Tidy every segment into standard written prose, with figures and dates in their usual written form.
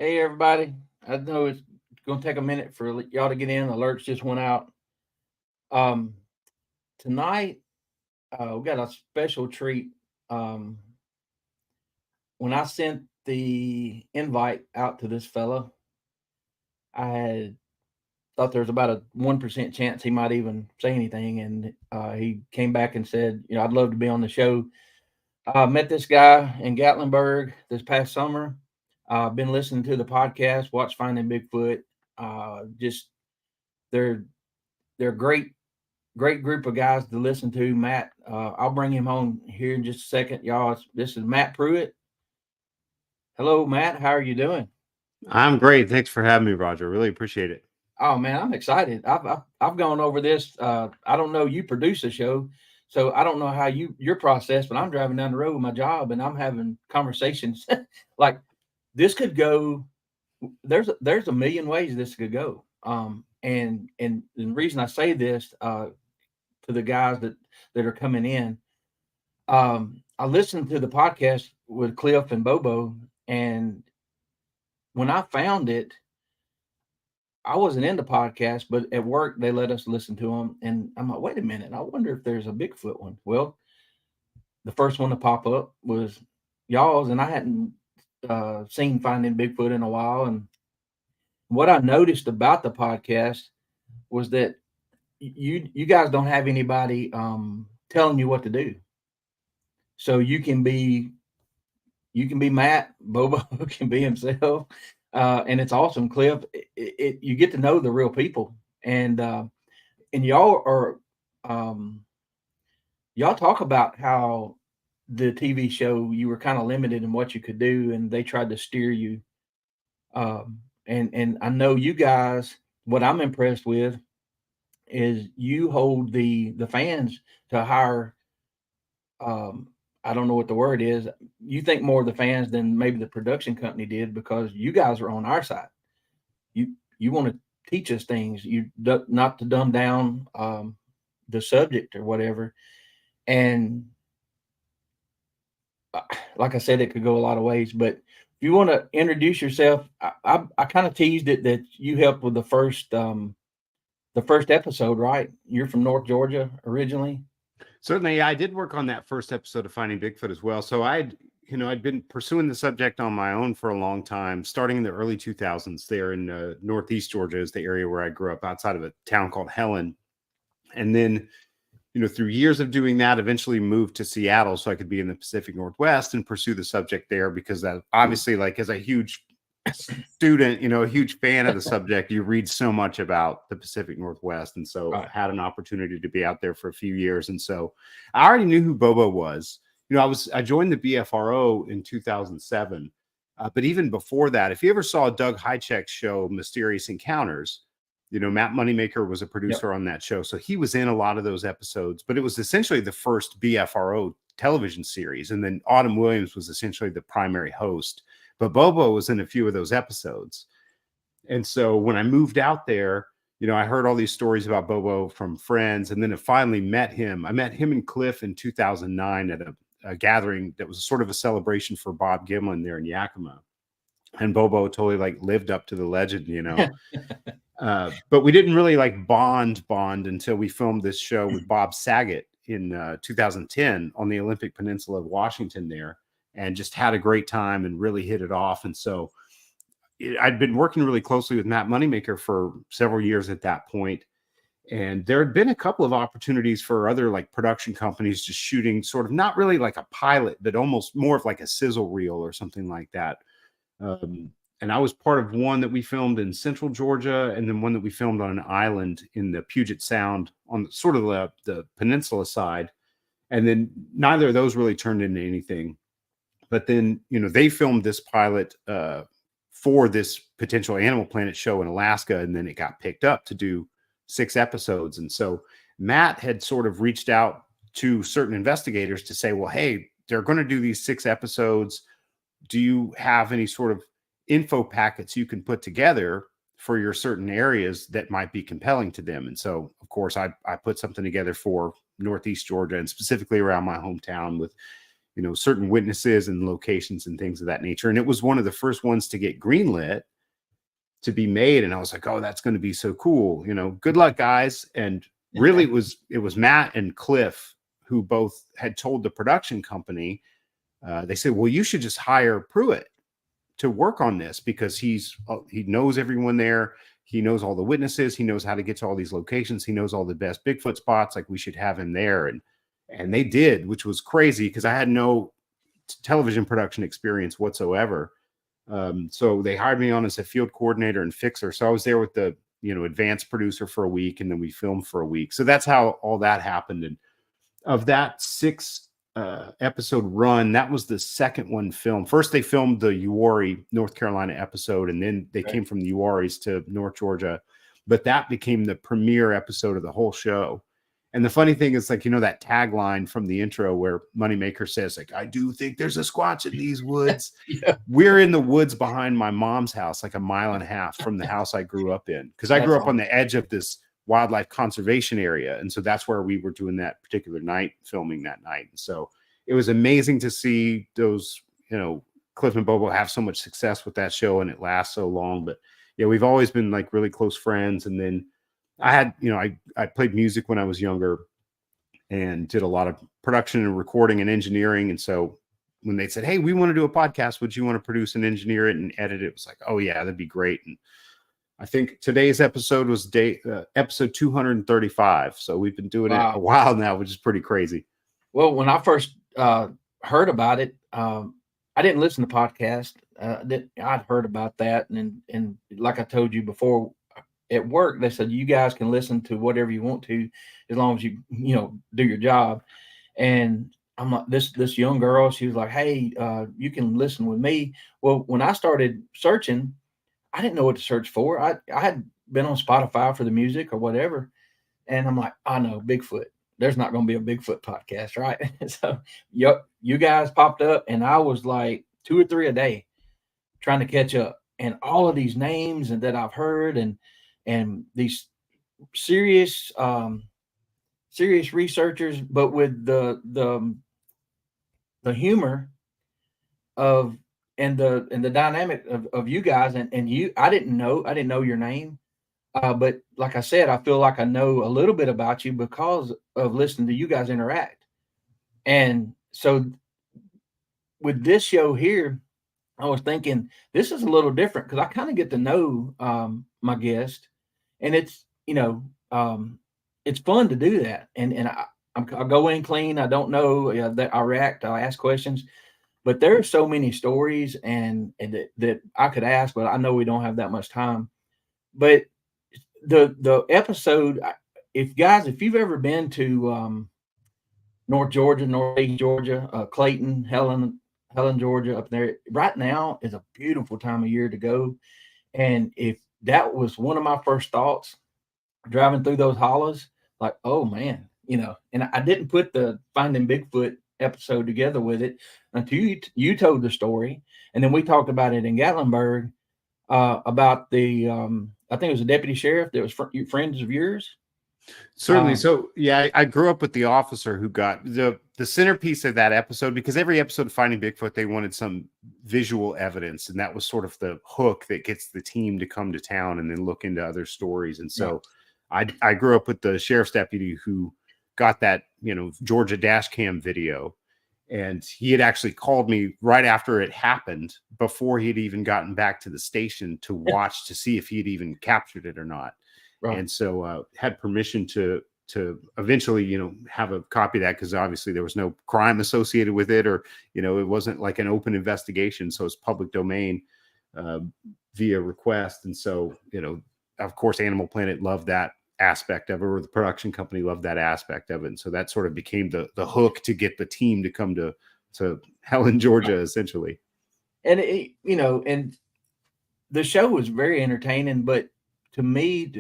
Hey, everybody. I know it's going to take a minute for y'all to get in. Alerts just went out. Um, Tonight, we got a special treat. Um, when I sent the invite out to this fella, I had thought there was about a 1% chance he might even say anything. And he came back and said, I'd love to be on the show. I met this guy in Gatlinburg this past summer. Been listening to the podcast, watched Finding Bigfoot. Just they're they're great group of guys to listen to. Matt, I'll bring him on here in just a second, y'all. This is Matt Pruitt. Hello, Matt. How are you doing? I'm great. Thanks for having me, Roger. Really appreciate it. Oh man, I'm excited. I've gone over this. I don't know. You produce a show, so I don't know how your process. But I'm driving down the road with my job, and I'm having conversations like this could go. There's a million ways this could go. And the reason I say this to the guys that are coming in, I listened to the podcast with Cliff and Bobo, and when I found it, I wasn't into podcasts, but at work they let us listen to them, and I'm like, wait a minute, I wonder if there's a Bigfoot one. Well, the first one to pop up was y'all's, and I hadn't seen Finding Bigfoot in a while, and what I noticed about the podcast was that you guys don't have anybody telling you what to do. So you can be Matt, Bobo can be himself, and it's awesome. Cliff, you get to know the real people, and um, y'all talk about how the TV show you were kind of limited in what you could do, and they tried to steer you. And I know you guys. What I'm impressed with is you hold the fans to a higher um I don't know what the word is. You think more of the fans than maybe the production company did because you guys are on our side. You want to teach us things. Not to dumb down the subject or whatever. And like I said, it could go a lot of ways. But if you want to introduce yourself, I kind of teased it that you helped with the first episode, right? You're from North Georgia originally. Certainly, yeah, I did work on that first episode of Finding Bigfoot as well. So I'd been pursuing the subject on my own for a long time, starting in the early 2000s there in Northeast Georgia is the area where I grew up outside of a town called Helen. And then, through years of doing that, eventually moved to Seattle so I could be in the Pacific Northwest and pursue the subject there because that obviously, like, as a huge student, a huge fan of the subject, you read so much about the Pacific Northwest. And so Right. I had an opportunity to be out there for a few years. And so I already knew who Bobo was. I joined the BFRO in 2007. But even before that, if you ever saw Doug Hycheck's show, Mysterious Encounters, Matt Moneymaker was a producer on that show. So he was in a lot of those episodes, but it was essentially the first BFRO television series. And then Autumn Williams was essentially the primary host. But Bobo was in a few of those episodes. And so when I moved out there, I heard all these stories about Bobo from friends. And then I finally met him. I met him and Cliff in 2009 at a gathering that was sort of a celebration for Bob Gimlin there in Yakima. And Bobo totally lived up to the legend, but we didn't really bond until we filmed this show with Bob Saget in 2010 on the Olympic Peninsula of Washington there. And just had a great time and really hit it off. And so I'd been working really closely with Matt Moneymaker for several years at that point. And there had been a couple of opportunities for other production companies just shooting sort of not really like a pilot, but almost more of like a sizzle reel or something like that. And I was part of one that we filmed in central Georgia and then one that we filmed on an island in the Puget Sound on sort of the peninsula side. And then neither of those really turned into anything. But then, they filmed this pilot for this potential Animal Planet show in Alaska, and then it got picked up to do 6 episodes. And so Matt had sort of reached out to certain investigators to say, well, hey, they're going to do these 6 episodes. Do you have any sort of info packets you can put together for your certain areas that might be compelling to them? And so, of course, I put something together for Northeast Georgia and specifically around my hometown with certain witnesses and locations and things of that nature. And it was one of the first ones to get greenlit to be made. And I was like, oh, that's going to be so cool. Good luck, guys. And really it was Matt and Cliff who both had told the production company, they said, well, you should just hire Pruitt to work on this because he knows everyone there. He knows all the witnesses. He knows how to get to all these locations. He knows all the best Bigfoot spots. Like, we should have him there. And they did, which was crazy because I had no television production experience whatsoever. So they hired me on as a field coordinator and fixer. So I was there with the, advanced producer for a week, and then we filmed for a week. So that's how all that happened. And of that 6 episode run, that was the second one filmed. First, they filmed the Uwharrie, North Carolina episode, and then they came from the Uwharries to North Georgia. But that became the premiere episode of the whole show. And the funny thing is, like, that tagline from the intro where Moneymaker says, like, I do think there's a Squatch in these woods. Yeah. We're in the woods behind my mom's house, like 1.5 miles from the house I grew up in. Because I grew up on the edge of this wildlife conservation area. And so that's where we were doing that particular night, filming that night. And so it was amazing to see those, Cliff and Bobo have so much success with that show and it lasts so long. But yeah, we've always been like really close friends. And then I had, I played music when I was younger and did a lot of production and recording and engineering. And so when they said, hey, we want to do a podcast, would you want to produce and engineer it and edit it? It was like, oh yeah, that'd be great. And I think today's episode was episode 235. So we've been doing it a while now, which is pretty crazy. Well, when I first heard about it, I didn't listen to podcasts. I'd heard about that. And like I told you before, at work, they said, you guys can listen to whatever you want to, as long as you do your job. And I'm like, this young girl, she was like, hey, you can listen with me. Well, when I started searching, I didn't know what to search for. I had been on Spotify for the music or whatever. And I'm like, I know Bigfoot. There's not going to be a Bigfoot podcast, right? So you guys popped up, and I was like 2 or 3 a day trying to catch up. And all of these names and that I've heard and these serious researchers, but with the humor of and the dynamic of you guys and you. I didn't know your name, but like I said, I feel like I know a little bit about you because of listening to you guys interact. And so with this show here, I was thinking this is a little different because I kind of get to know my guest, and it's it's fun to do that. And I go in clean. I don't know that I react. I ask questions, but there are so many stories and that I could ask, but I know we don't have that much time. But the episode, if you've ever been to North Georgia, Northeast Georgia, Clayton, Helen, Georgia, up there, right now is a beautiful time of year to go. And if that was one of my first thoughts, driving through those hollows, like, oh man, and I didn't put the Finding Bigfoot episode together with it until you told the story. And then we talked about it in Gatlinburg, about the, I think it was a deputy sheriff that was friends of yours. Certainly. So yeah, I grew up with the officer who got the centerpiece of that episode, because every episode of Finding Bigfoot, they wanted some visual evidence. And that was sort of the hook that gets the team to come to town and then look into other stories. And so I grew up with the sheriff's deputy who got that, Georgia dash cam video. And he had actually called me right after it happened, before he had even gotten back to the station to watch to see if he had even captured it or not. Right. And so had permission to eventually, have a copy of that, because obviously there was no crime associated with it, or, it wasn't like an open investigation. So it's public domain via request. And so, of course, Animal Planet loved that aspect of it, or the production company loved that aspect of it. And so that sort of became the hook to get the team to come to Helen, Georgia, essentially. And, and the show was very entertaining, but to me,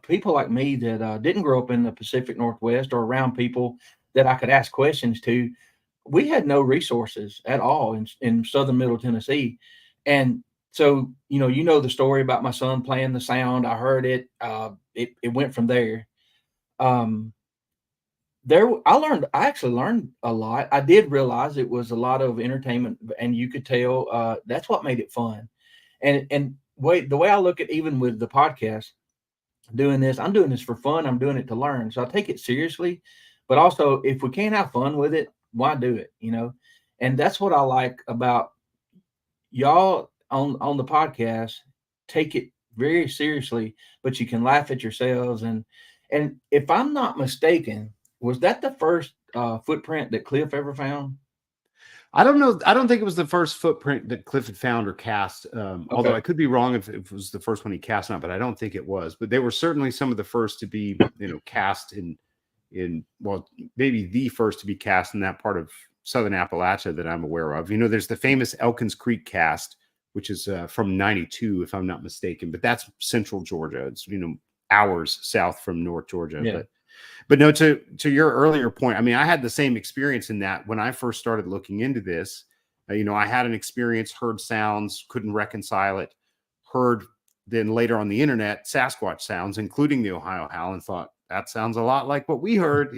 people like me that didn't grow up in the Pacific Northwest or around people that I could ask questions to, we had no resources at all in Southern Middle Tennessee. And so, the story about my son playing the sound. I heard it. It went from there. I actually learned a lot. I did realize it was a lot of entertainment, and you could tell that's what made it fun. And the way I look at, even with the podcast, doing this, I'm doing this for fun. I'm doing it to learn. So I take it seriously, but also if we can't have fun with it, why do it? And that's what I like about y'all on the podcast. Take it very seriously, but you can laugh at yourselves. And if I'm not mistaken, was that the first footprint that Cliff ever found? I don't know. I don't think it was the first footprint that Cliff had found or cast. Although Okay. I could be wrong if it was the first one he cast or not, but I don't think it was. But they were certainly some of the first to be, cast in well, maybe the first to be cast in that part of Southern Appalachia that I'm aware of. There's the famous Elkins Creek cast, which is from '92, if I'm not mistaken. But that's Central Georgia. It's hours south from North Georgia. Yeah. But no, to your earlier point, I mean, I had the same experience in that when I first started looking into this. I had an experience, heard sounds, couldn't reconcile it, heard then later on the internet Sasquatch sounds, including the Ohio Howl, and thought that sounds a lot like what we heard.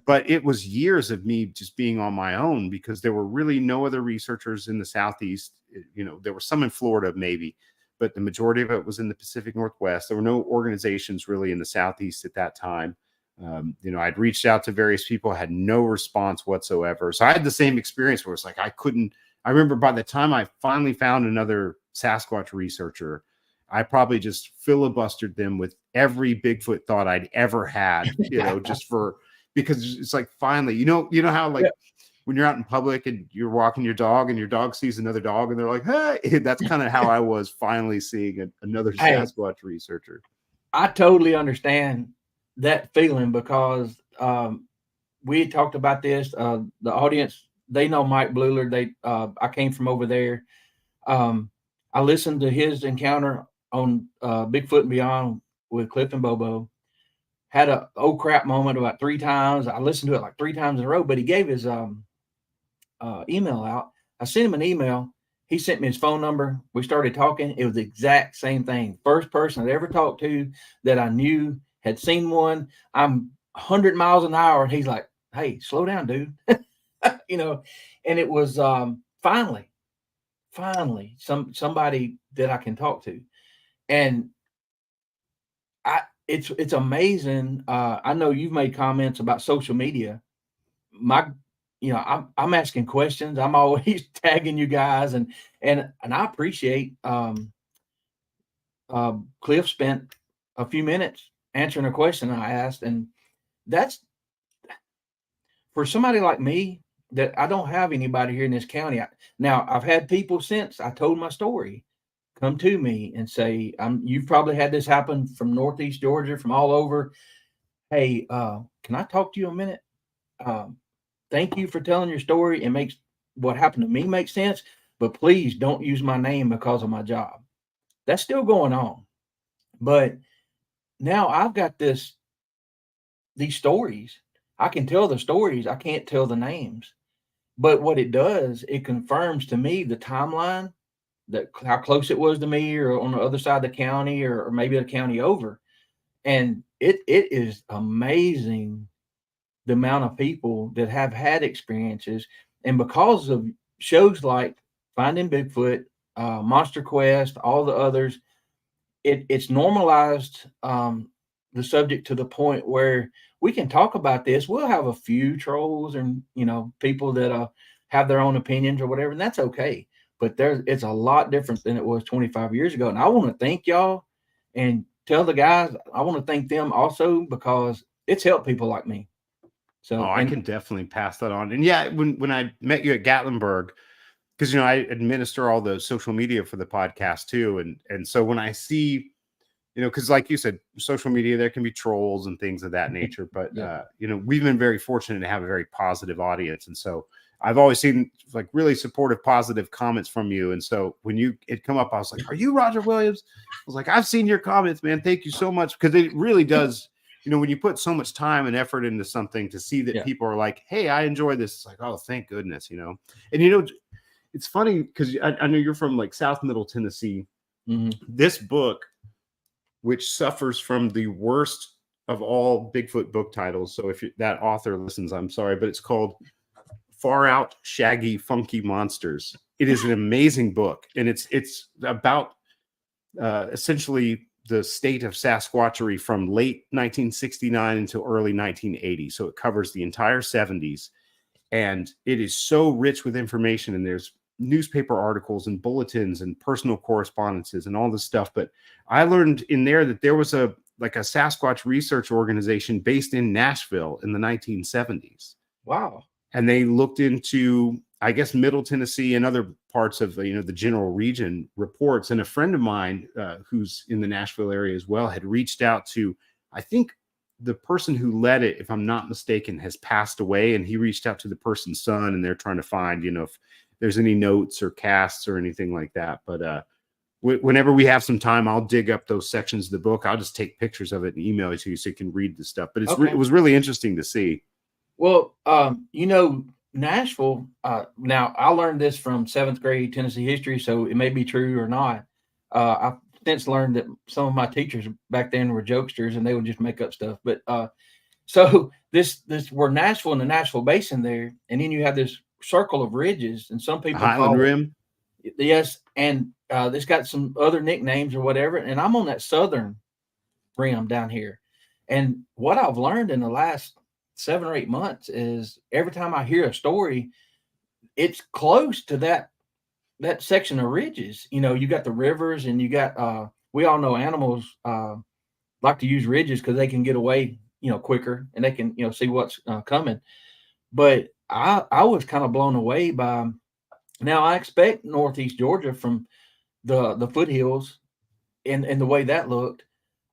But it was years of me just being on my own because there were really no other researchers in the Southeast. There were some in Florida, maybe, but the majority of it was in the Pacific Northwest. There were no organizations really in the Southeast at that time. I'd reached out to various people, had no response whatsoever. So I had the same experience where it's like I remember by the time I finally found another Sasquatch researcher, I probably just filibustered them with every Bigfoot thought I'd ever had, because it's like finally, how like when you're out in public and you're walking your dog and your dog sees another dog and they're like, hey, that's kind of how I was finally seeing another Sasquatch researcher. I totally understand that feeling because we had talked about this. The audience, they know Mike Bluler. I came from over there. I listened to his encounter on Bigfoot and Beyond with Cliff and Bobo. Had a oh crap moment about 3 times. I listened to it like 3 times in a row, but he gave his email out. I sent him an email. He sent me his phone number. We started talking. It was the exact same thing. First person I'd ever talked to that I knew had seen one. I'm 100 miles an hour. And he's like, hey, slow down, dude. And it was finally somebody that I can talk to. And it's amazing. I know you've made comments about social media. I'm asking questions. I'm always tagging you guys, and I appreciate Cliff spent a few minutes answering a question I asked, and that's for somebody like me that I don't have anybody here in this county. Now I've had people since I told my story come to me and say, you've probably had this happen from Northeast Georgia, from all over. Hey, can I talk to you a minute? Thank you for telling your story. It makes what happened to me make sense, but please don't use my name because of my job. That's still going on. But now I've got these stories. I can tell the stories. I can't tell the names. But what it does, it confirms to me the timeline, that how close it was to me, or on the other side of the county, or maybe the county over. And it is amazing the amount of people that have had experiences. And because of shows like Finding Bigfoot, Monster Quest, all the others, it's normalized the subject to the point where we can talk about this. We'll have a few trolls and people that have their own opinions or whatever, and that's okay. But it's a lot different than it was 25 years ago. And I want to thank y'all and tell the guys, I want to thank them also, because it's helped people like me. So I can definitely pass that on. And yeah, when I met you at Gatlinburg, because I administer all the social media for the podcast too, and so when I see, because like you said, social media, there can be trolls and things of that nature, but we've been very fortunate to have a very positive audience, and so I've always seen like really supportive, positive comments from you. And so when you had come up, I was like, "Are you Roger Williams?" I was like, "I've seen your comments, man. Thank you so much," because it really does. When you put so much time and effort into something, to see that people are like, "Hey, I enjoy this," it's like, "Oh, thank goodness," And it's funny because I know you're from like South Middle Tennessee. Mm-hmm. This book, which suffers from the worst of all Bigfoot book titles. So if that author listens, I'm sorry, but it's called Far Out Shaggy Funky Monsters. It is an amazing book, and it's about essentially the state of Sasquatchery from late 1969 until early 1980. So it covers the entire 70s, and it is so rich with information. And there's newspaper articles and bulletins and personal correspondences and all this stuff. But I learned in there that there was a Sasquatch research organization based in Nashville in the 1970s. Wow. And they looked into, I guess, Middle Tennessee and other parts of the general region reports. And a friend of mine who's in the Nashville area as well had reached out to, I think the person who led it, if I'm not mistaken, has passed away. And he reached out to the person's son, and they're trying to find, if there's any notes or casts or anything like that. But whenever we have some time, I'll dig up those sections of the book. I'll just take pictures of it and email it to you so you can read the stuff. But it was really interesting to see. Well, Nashville, now I learned this from 7th grade Tennessee history, so it may be true or not. I've since learned that some of my teachers back then were jokesters and they would just make up stuff. But so this we're Nashville in the Nashville Basin there, and then you have this circle of ridges, and some people Highland Rim. Yes, and it's got some other nicknames or whatever. And I'm on that southern rim down here, and what I've learned in the last 7 or 8 months is every time I hear a story, it's close to that section of ridges. You got the rivers, and you got we all know animals like to use ridges because they can get away quicker, and they can see what's coming. But I was kind of blown away by, now I expect northeast Georgia from the foothills and the way that looked.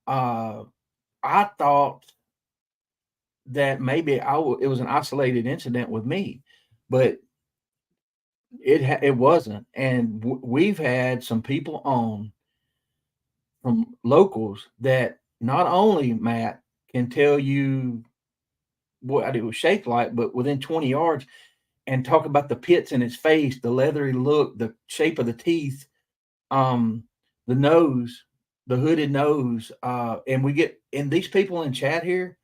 I thought that maybe it was an isolated incident with me, but it wasn't. And we've had some people on from locals that not only, Matt, can tell you what it was shaped like, but within 20 yards, and talk about the pits in its face, the leathery look, the shape of the teeth, the nose, the hooded nose. And these people in chat here,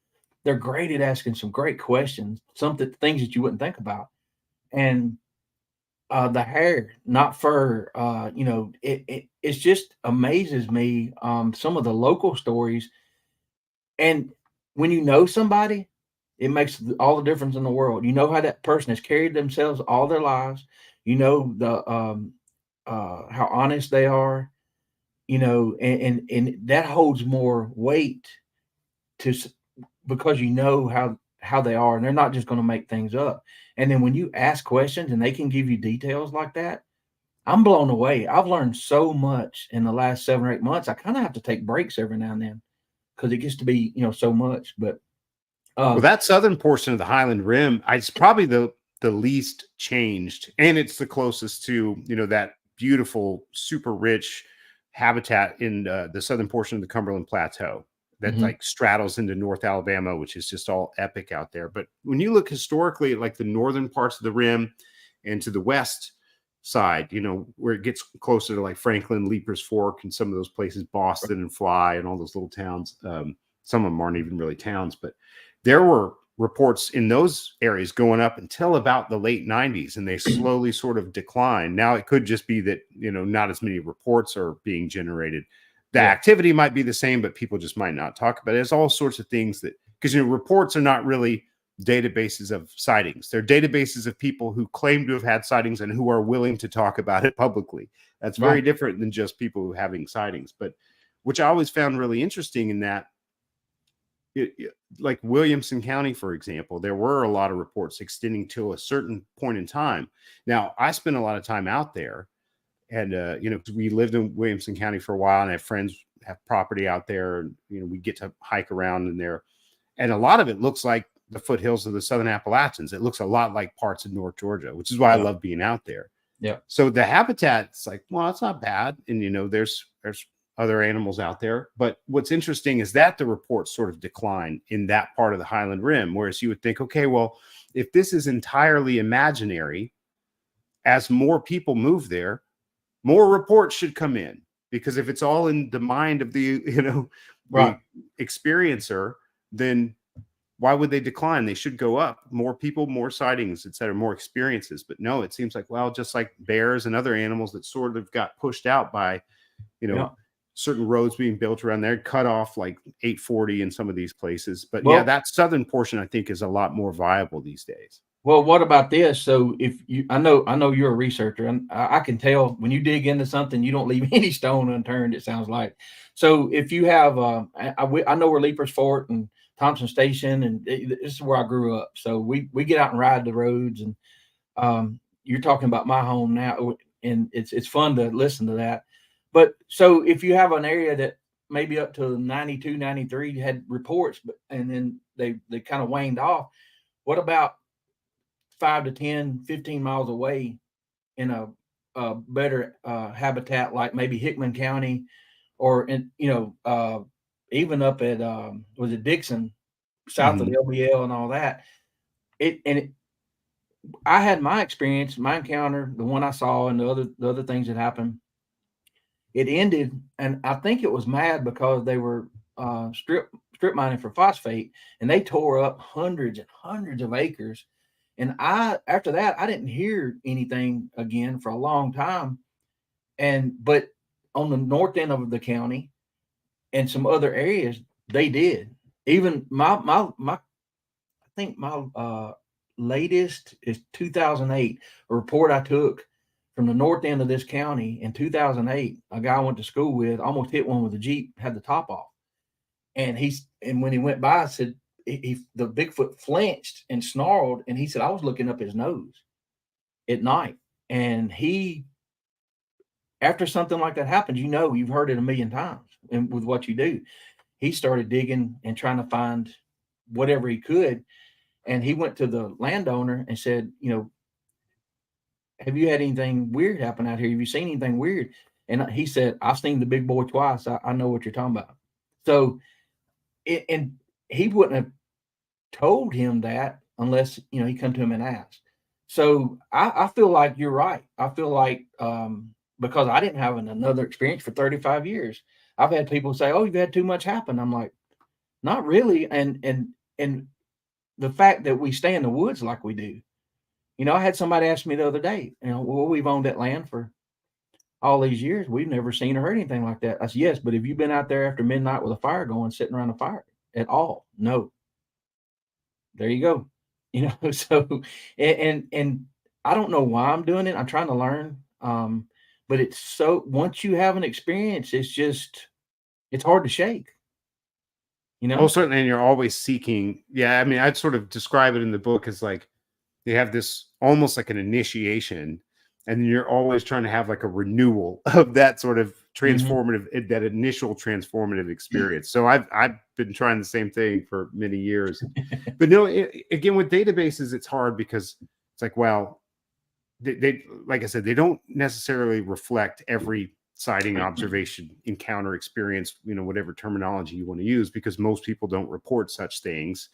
they're great at asking some great questions, things that you wouldn't think about. And the hair, not fur, it just amazes me. Some of the local stories. And when you know somebody, it makes all the difference in the world. You know how that person has carried themselves all their lives. You know how honest they are. And that holds more weight because you know how they are, and they're not just going to make things up. And then when you ask questions and they can give you details like that, I'm blown away. I've learned so much in the last 7 or 8 months. I kind of have to take breaks every now and then because it gets to be so much. But well, that southern portion of the Highland Rim, it's probably the least changed, and it's the closest to that beautiful, super rich habitat in the southern portion of the Cumberland Plateau that like straddles into North Alabama, which is just all epic out there. But when you look historically at like the northern parts of the rim and to the west side, where it gets closer to like Franklin, Leapers Fork, and some of those places, Boston and Fly, and all those little towns. Some of them aren't even really towns, but there were reports in those areas going up until about the late 90s, and they slowly sort of declined. Now it could just be that, not as many reports are being generated. The activity might be the same, but people just might not talk about it. There's all sorts of things because reports are not really databases of sightings. They're databases of people who claim to have had sightings and who are willing to talk about it publicly. That's very different than just people who are having sightings. But which I always found really interesting in that, like Williamson County, for example, there were a lot of reports extending to a certain point in time. Now, I spent a lot of time out there, and we lived in Williamson County for a while, and I have friends have property out there, and we get to hike around in there, and a lot of it looks like the foothills of the Southern Appalachians. It looks a lot like parts of North Georgia, which is why I love being out there. Yeah. So the habitat's like, well, it's not bad, and there's other animals out there. But what's interesting is that the reports sort of decline in that part of the Highland Rim, whereas you would think, okay, well, if this is entirely imaginary, as more people move there, more reports should come in, because if it's all in the mind of the, the experiencer, then why would they decline? They should go up. More people, more sightings, et cetera, more experiences. But no, it seems like, well, just like bears and other animals that sort of got pushed out by, certain roads being built around there, cut off like 840 in some of these places. But Well, yeah, that southern portion, I think, is a lot more viable these days. Well, what about this? So if you, I know you're a researcher, and I can tell when you dig into something, you don't leave any stone unturned. It sounds like. So if you have, I know where Leapers Fort and Thompson Station, and this is where I grew up. So we get out and ride the roads, and you're talking about my home now, and it's fun to listen to that. But so if you have an area that maybe up to 92, 93 had reports, but and then they kind of waned off. What about 5 to 10, 15 miles away in a better habitat like maybe Hickman County or in, even up at was it Dixon, south of the LBL and all that. I had my experience, my encounter, the one I saw and the other things that happened. It ended, and I think it was mad because they were strip mining for phosphate, and they tore up hundreds and hundreds of acres. And after that, I didn't hear anything again for a long time. But on the north end of the county and some other areas, they did. Even I think my latest is 2008, a report I took from the north end of this county in 2008. A guy I went to school with almost hit one with a Jeep, had the top off. And when he went by, I said, the Bigfoot flinched and snarled, and he said, I was looking up his nose at night. And after something like that happens, you've heard it a million times, and with what you do, he started digging and trying to find whatever he could. And he went to the landowner and said, have you had anything weird happen out here? Have you seen anything weird? And he said, I've seen the big boy twice. I know what you're talking about. So, and he wouldn't have told him that unless he come to him and asked. So I feel like you're right. I feel like because I didn't have another experience for 35 years. I've had people say, "Oh, you've had too much happen." I'm like, not really. And the fact that we stay in the woods like we do. I had somebody ask me the other day, well, we've owned that land for all these years. We've never seen or heard anything like that. I said, yes, but have you been out there after midnight with a fire going, sitting around a fire at all? No. There you go. So and I don't know why I'm doing it. I'm trying to learn. But it's so once you have an experience, it's hard to shake. Well, certainly, and you're always seeking. Yeah, I mean, I'd sort of describe it in the book as like they have this almost like an initiation, and you're always trying to have like a renewal of that sort of transformative, that initial transformative experience. So I've been trying the same thing for many years. But again, with databases, it's hard because it's like, well, they like I said, they don't necessarily reflect every sighting, observation, encounter, experience, whatever terminology you want to use, because most people don't report such things.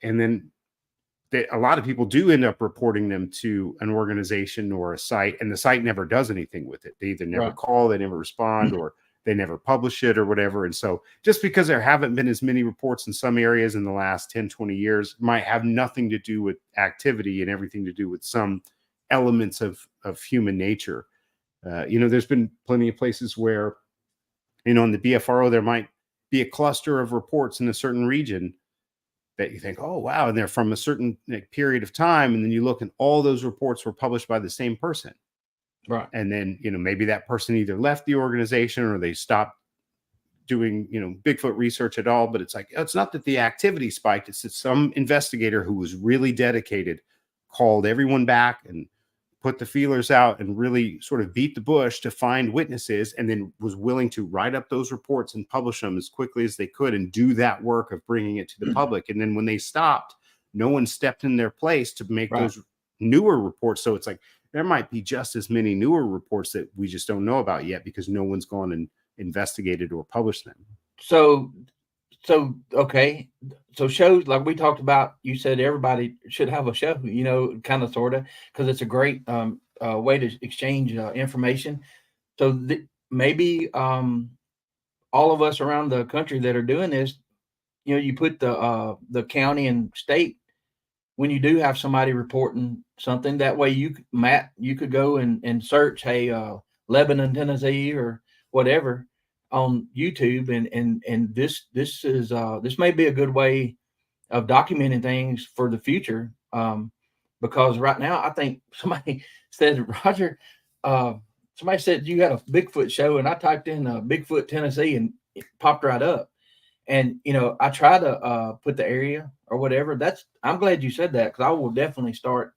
And then a lot of people do end up reporting them to an organization or a site, and the site never does anything with it. They either never call, they never respond, or they never publish it or whatever. And so just because there haven't been as many reports in some areas in the last 10, 20 years might have nothing to do with activity and everything to do with some elements of human nature. There's been plenty of places where, in the BFRO, there might be a cluster of reports in a certain region that you think, oh, wow, and they're from a certain period of time. And then you look and all those reports were published by the same person. Right. And then, maybe that person either left the organization or they stopped doing, Bigfoot research at all. But it's like, it's not that the activity spiked. It's that some investigator who was really dedicated called everyone back and put the feelers out and really sort of beat the bush to find witnesses, and then was willing to write up those reports and publish them as quickly as they could and do that work of bringing it to the public. And then when they stopped, no one stepped in their place to make those newer reports. So it's like there might be just as many newer reports that we just don't know about yet because no one's gone and investigated or published them. So okay. So shows like we talked about, you said everybody should have a show, kind of, sort of, because it's a great way to exchange information. So maybe all of us around the country that are doing this, you put the county and state when you do have somebody reporting something. That way, Matt, you could go and search, hey, Lebanon, Tennessee, or whatever on YouTube, and this may be a good way of documenting things for the future. Because right now, I think somebody said, Roger, uh, somebody said you had a Bigfoot show, and I typed in Bigfoot, Tennessee, and it popped right up. And I try to put the area or whatever. I'm glad you said that, because I will definitely start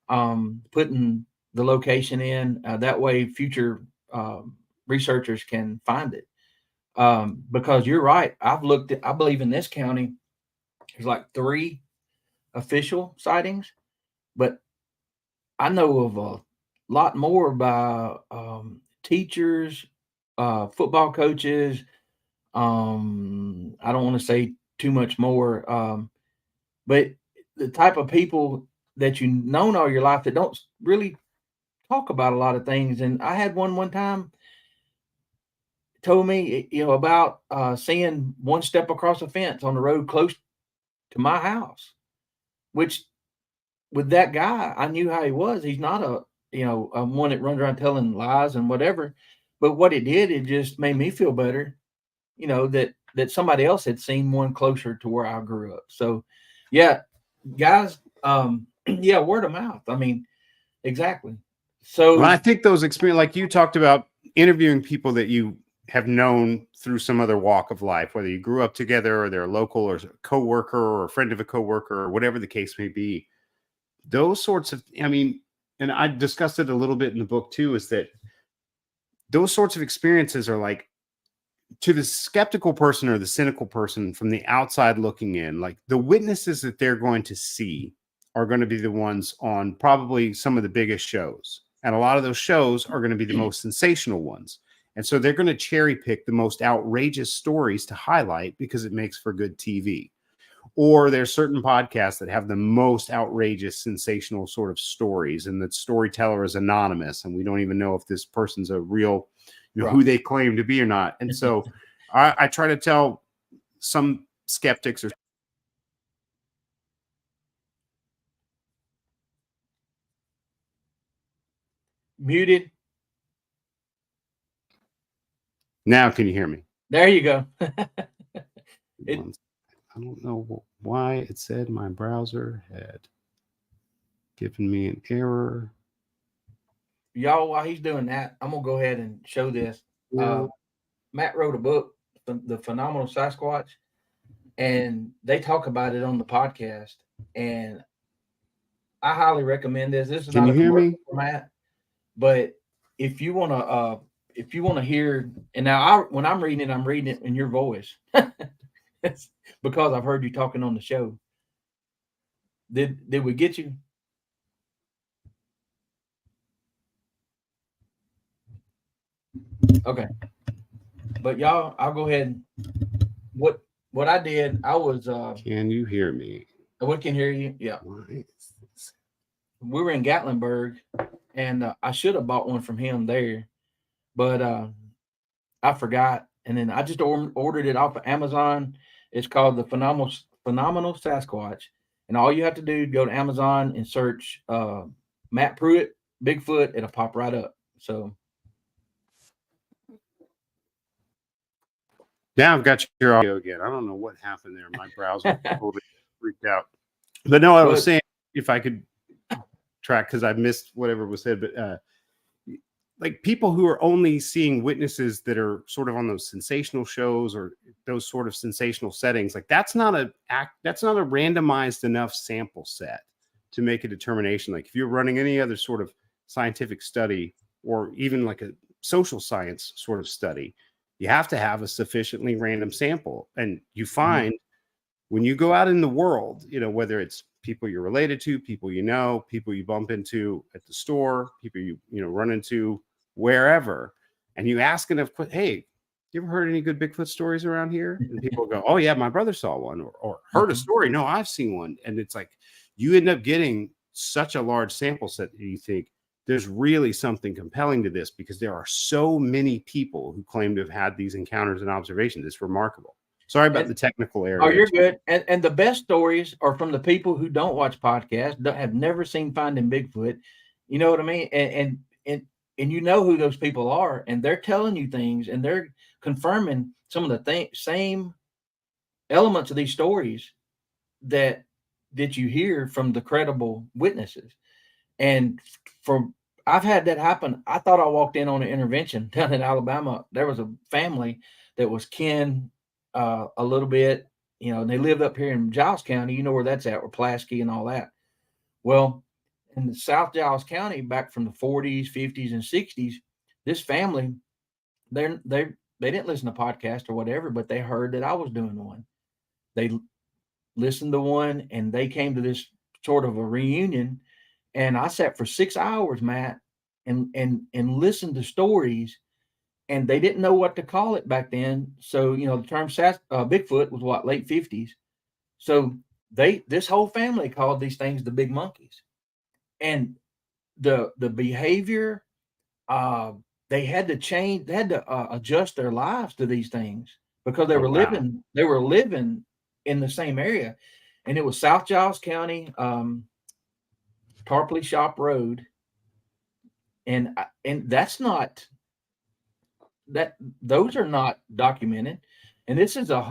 putting the location in. That way, future researchers can find it. Because you're right. I believe in this county, there's like 3 official sightings, but I know of a lot more by teachers, football coaches. I don't want to say too much more, but the type of people that you've known all your life that don't really talk about a lot of things. And I had one time told me, about seeing one step across a fence on the road close to my house, which with that guy, I knew how he was. He's not a one that runs around telling lies and whatever. But what it did, it just made me feel better, that somebody else had seen one closer to where I grew up. So, yeah, guys, yeah, word of mouth. I mean, exactly. So, Well, I think those experience, like you talked about, interviewing people that you have known through some other walk of life, whether you grew up together or they're a local or a coworker or a friend of a coworker or whatever the case may be. Those sorts of, I mean, and I discussed it a little bit in the book too, is that those sorts of experiences are like, to the skeptical person or the cynical person from the outside looking in, like the witnesses that they're going to see are going to be the ones on probably some of the biggest shows. And a lot of those shows are going to be the most sensational ones. And so they're going to cherry pick the most outrageous stories to highlight because it makes for good TV. Or there's certain podcasts that have the most outrageous, sensational sort of stories, and the storyteller is anonymous, and we don't even know if this person's a real, right. who they claim to be or not. And so I try to tell some skeptics or Muted. now, can you hear me? There you go. I don't know why it said my browser had given me an error. Y'all, while he's doing that, I'm gonna go ahead and show this. Matt wrote a book, The Phenomenal Sasquatch, and they talk about it on the podcast. And I highly recommend this. This is Can not you a hear commercial me? for Matt, but if you wanna hear, and now when I'm reading it in your voice. It's because I've heard you talking on the show. Did we get you? Okay. But y'all, I'll go ahead and what I did, I was Can you hear me? we can hear you. Yeah. We were in Gatlinburg, and I should have bought one from him there, but I forgot, and then I just ordered it off of Amazon. It's called the Phenomenal Sasquatch, and all you have to do is go to Amazon and search Matt Pruitt Bigfoot. It'll pop right up. So now I've got your audio again. I don't know what happened there. My browser totally freaked out. But no, I was saying, if I could track, because I missed whatever was said, but like people who are only seeing witnesses that are sort of on those sensational shows or those sort of sensational settings, like that's not a randomized enough sample set to make a determination. Like if you're running any other sort of scientific study or even like a social science sort of study, you have to have a sufficiently random sample. And you find when you go out in the world, whether it's people you're related to, people people you bump into at the store, people you run into wherever, and you ask enough, hey, you ever heard any good Bigfoot stories around here? And people go, oh yeah, my brother saw one, or heard a story. No, I've seen one. And it's like you end up getting such a large sample set that you think there's really something compelling to this, because there are so many people who claim to have had these encounters and observations. It's remarkable. Sorry about the technical Oh, area. you're good. And the best stories are from the people who don't watch podcasts, have never seen Finding Bigfoot. You know what I mean? And you know who those people are, and they're telling you things, and they're confirming some of the same elements of these stories that you hear from the credible witnesses. And for I've had that happen. I thought I walked in on an intervention down in Alabama. There was a family that was kin a little bit, and they lived up here in Giles County. You know where that's at, where Pulaski and all that. Well, in the South Giles County, back from the 40s, 50s, and 60s, this family, they didn't listen to podcasts or whatever, but they heard that I was doing one. They listened to one, and they came to this sort of a reunion. And I sat for 6 hours, Matt, and listened to stories, and they didn't know what to call it back then. So the term Bigfoot was what, late 50s. So this whole family called these things the big monkeys, and the behavior, they had to change, they had to adjust their lives to these things because Oh, wow. they were living in the same area, and it was South Giles County, Tarpley Shop Road, and that's not that those are not documented, and this is a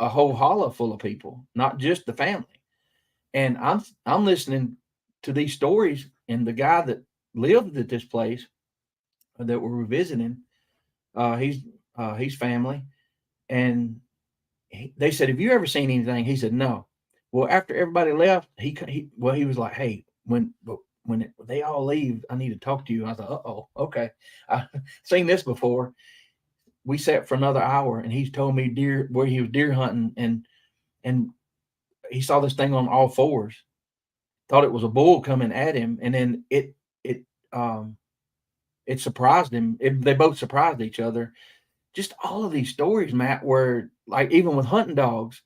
whole hollow full of people, not just the family. And I'm listening to these stories, and the guy that lived at this place that we're visiting, he's family, and they said, "Have you ever seen anything?" He said, "No." Well, after everybody left, he was like, "Hey, when they all leave, I need to talk to you." I thought, "Uh-oh, okay, I've seen this before." We sat for another hour, and he's told me where he was deer hunting, and he saw this thing on all fours, thought it was a bull coming at him, and then um it surprised him. They both surprised each other. Just all of these stories, Matt, where like even with hunting dogs,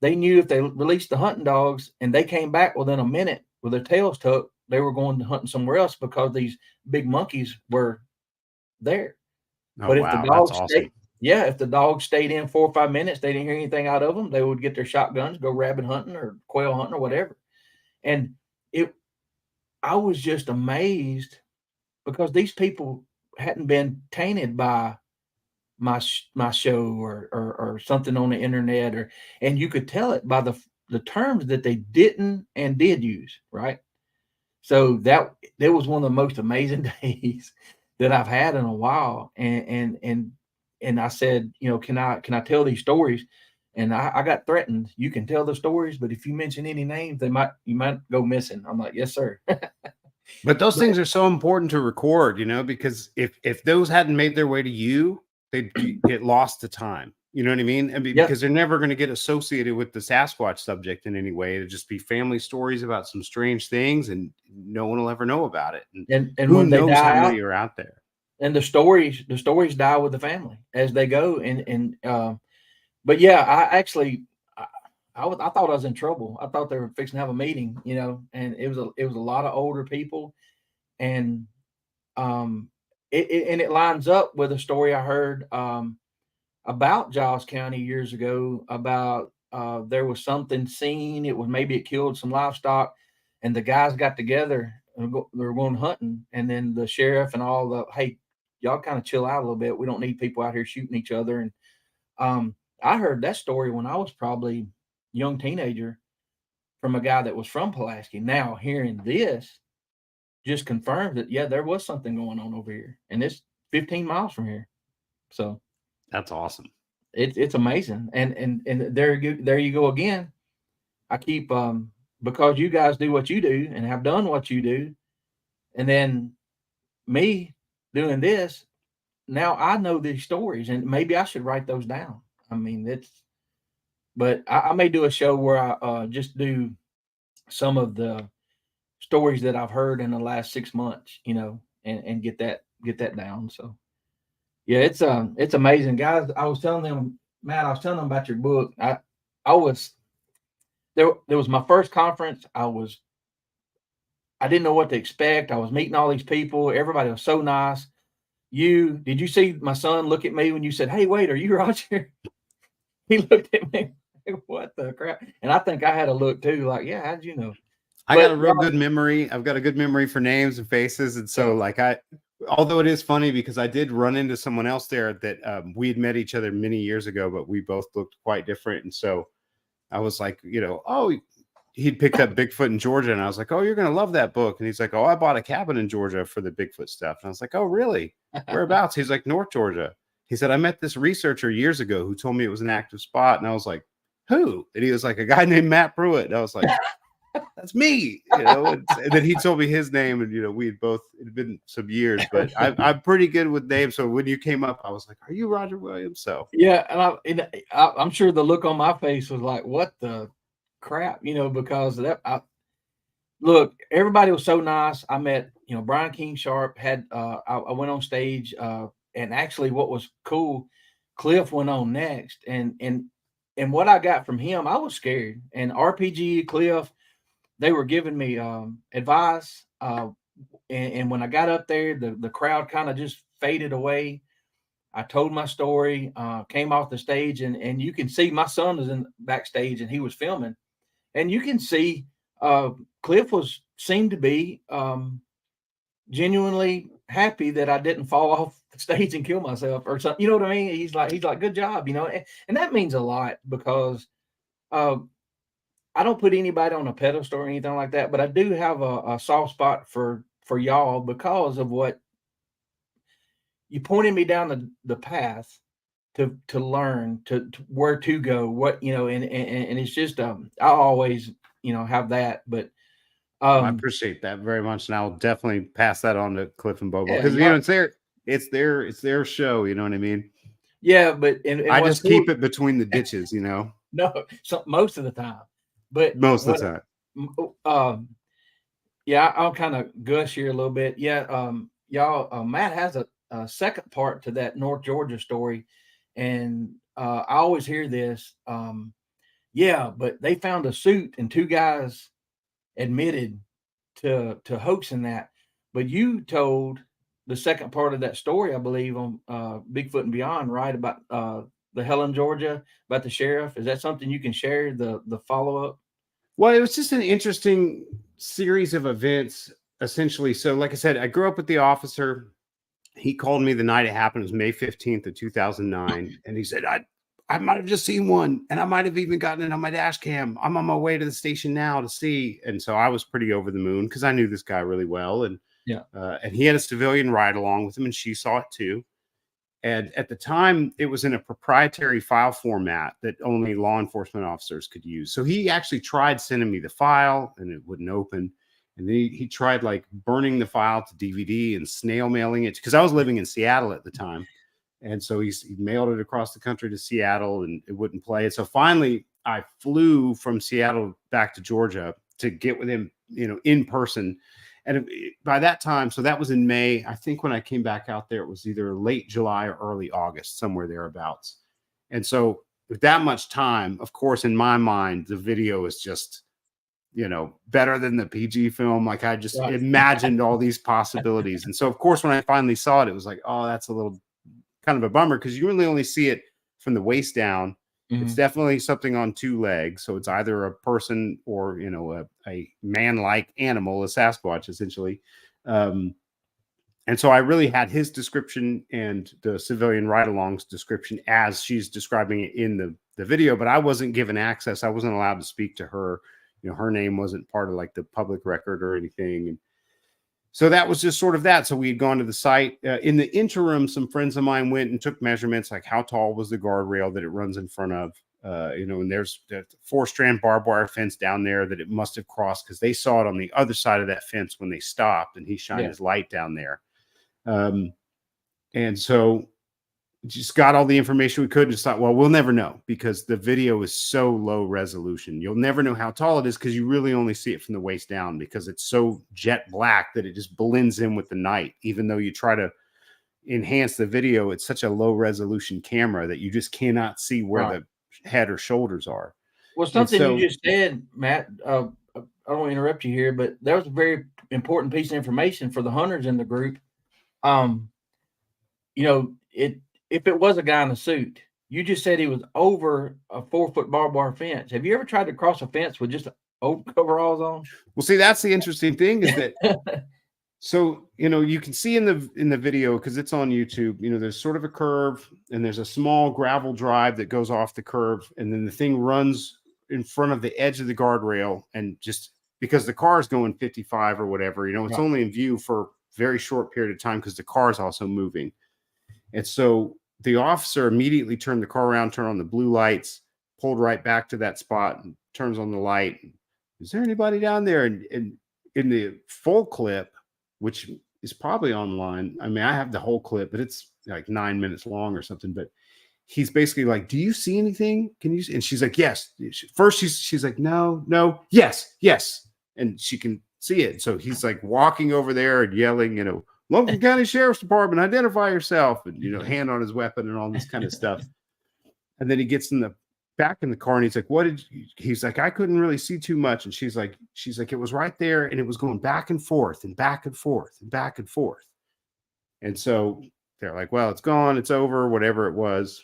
they knew if they released the hunting dogs and they came back within a minute with their tails tucked, they were going to hunting somewhere else because these big monkeys were there. Oh, But if the wow. That's dogs awesome. if the dogs stayed in 4 or 5 minutes, they didn't hear anything out of them, they would get their shotguns, go rabbit hunting or quail hunting or whatever. And it, I was just amazed because these people hadn't been tainted by my show or something on the internet, and you could tell it by the terms that they didn't and did use, right? So that was one of the most amazing days that I've had in a while. And I said, can I tell these stories? And I got threatened. You can tell the stories, but if you mention any names, you might go missing. I'm like, yes, sir. But those But things are so important to record, because if those hadn't made their way to you, they'd get lost to time. You know what I mean? yeah, Because they're never going to get associated with the Sasquatch subject in any way. It'll just be family stories about some strange things, and no one will ever know about it. And and who when they knows how die many out, are out there? and the stories die with the family as they go. But yeah, I thought I was in trouble. I thought they were fixing to have a meeting, and it was a lot of older people, and um, it lines up with a story I heard about Giles County years ago about there was something seen. Maybe it killed some livestock, and the guys got together and they were going hunting, and then the sheriff and all hey, y'all kind of chill out a little bit. We don't need people out here shooting each other. And um, I heard that story when I was probably a young teenager from a guy that was from Pulaski. Now hearing this just confirms that, yeah, there was something going on over here, and it's 15 miles from here. So That's awesome. it's amazing. And there you go again. I keep because you guys do what you do and have done what you do, and then me doing this. Now I know these stories, and maybe I should write those down. I mean, but I may do a show where I just do some of the stories that I've heard in the last 6 months, and get that down. So yeah, it's amazing, guys. I was telling them, Matt, I was telling them about your book. I was there was my first conference. I didn't know what to expect. I was meeting all these people. Everybody was so nice. Did you see my son look at me when you said, "Hey, wait, are you Roger?" He looked at me, like, what the crap? And I think I had a look too, like, yeah, how'd you know? I got But a real good memory. I've got a good memory for names and faces. And so, yeah, like, although it is funny because I did run into someone else there that we had met each other many years ago, but we both looked quite different. And so I was like, oh, he'd picked up Bigfoot in Georgia. And I was like, oh, you're going to love that book. And he's like, oh, I bought a cabin in Georgia for the Bigfoot stuff. And I was like, oh, really? Whereabouts? He's like, North Georgia. He said, I met this researcher years ago who told me it was an active spot. And I was like, who? And he was like, a guy named Matt Pruitt. And I was like, that's me, and then he told me his name, and we had both, it had been some years, but I'm pretty good with names. So when you came up, I was like, are you Roger Williams? So yeah, I'm sure the look on my face was like, what the crap, because of that. Look, everybody was so nice. I met, Brian King Sharp had, I went on stage, and actually what was cool, Cliff went on next, and what I got from him, I was scared. And RPG, Cliff, they were giving me advice. And when I got up there, the crowd kind of just faded away. I told my story, came off the stage, and you can see my son was in backstage and he was filming. And you can see Cliff seemed to be genuinely happy that I didn't fall off the stage and kill myself or something. You know what I mean? He's like, good job, and that means a lot because I don't put anybody on a pedestal or anything like that, but I do have a soft spot for y'all because of what you pointed me down the path to learn to where to go, what and it's just I always have that, but I appreciate that very much, and I'll definitely pass that on to Cliff and Bobo because yeah, it's their show. You know what I mean? yeah, but and I what's just cool, keep it between the ditches. no, most of the time, but Most of what the time. yeah, I'll kind of gush here a little bit. Yeah, y'all, Matt has a second part to that North Georgia story, and I always hear this. Yeah, but they found a suit, and two guys admitted to hoaxing that. But you told the second part of that story, I believe, on Bigfoot and Beyond, right? About the Helen, Georgia, about the sheriff. Is that something you can share? The follow up. Well, it was just an interesting series of events, essentially. So, like I said, I grew up with the officer. He called me the night it happened. It was May 15th of 2009. And he said, I might have just seen one, and I might have even gotten it on my dash cam. I'm on my way to the station now to see. And so I was pretty over the moon because I knew this guy really well. And Yeah. And he had a civilian ride along with him, and she saw it too. And at the time, it was in a proprietary file format that only law enforcement officers could use. So he actually tried sending me the file, and it wouldn't open. And then he tried like burning the file to DVD and snail mailing it because I was living in Seattle at the time. And so he mailed it across the country to Seattle, and it wouldn't play it. So finally, I flew from Seattle back to Georgia to get with him, in person. And by that time, so that was in May. I think when I came back out there, it was either late July or early August, somewhere thereabouts. And so with that much time, of course, in my mind, the video is just, better than the PG film. Like I just Right. imagined all these possibilities. And so, of course, when I finally saw it, it was like, oh, that's a little kind of a bummer because you really only see it from the waist down. It's definitely something on two legs. So it's either a person or, a man-like animal, a Sasquatch, essentially. And so I really had his description and the civilian ride-along's description as she's describing it in the video, but I wasn't given access. I wasn't allowed to speak to her. Her name wasn't part of like the public record or anything. And so that was just sort of that. So we had gone to the site. In the interim, some friends of mine went and took measurements, like how tall was the guardrail that it runs in front of, and there's the 4-strand barbed wire fence down there that it must have crossed because they saw it on the other side of that fence when they stopped, and he shined his light down there. And so just got all the information we could and just thought, well, we'll never know because the video is so low resolution. You'll never know how tall it is because you really only see it from the waist down because it's so jet black that it just blends in with the night. Even though you try to enhance the video, it's such a low resolution camera that you just cannot see where the head or shoulders are. Well, something you just said, Matt, I don't want to interrupt you here, but that was a very important piece of information for the hunters in the group. If it was a guy in a suit, you just said he was over a 4-foot barbed wire fence. Have you ever tried to cross a fence with just overalls on? Well, see, that's the interesting thing is that so, you can see in the video, because it's on YouTube, there's sort of a curve and there's a small gravel drive that goes off the curve, and then the thing runs in front of the edge of the guardrail, and just because the car is going 55 or whatever, it's Right. only in view for a very short period of time because the car is also moving. And so the officer immediately turned the car around, turned on the blue lights, pulled right back to that spot, and turns on the light. Is there anybody down there? And in the full clip, which is probably online, I mean, I have the whole clip, but it's like 9 minutes long or something. But he's basically like, "Do you see anything? Can you?" And she's like, "Yes." First, she's like, "No, yes." And she can see it. So he's like walking over there and yelling, "Logan County Sheriff's Department, identify yourself," and hand on his weapon and all this kind of stuff. And then he gets back in the car and he's like, he's like, "I couldn't really see too much." And she's like, "It was right there and it was going back and forth and back and forth and back and forth." And so they're like, "Well, it's gone, it's over," whatever it was.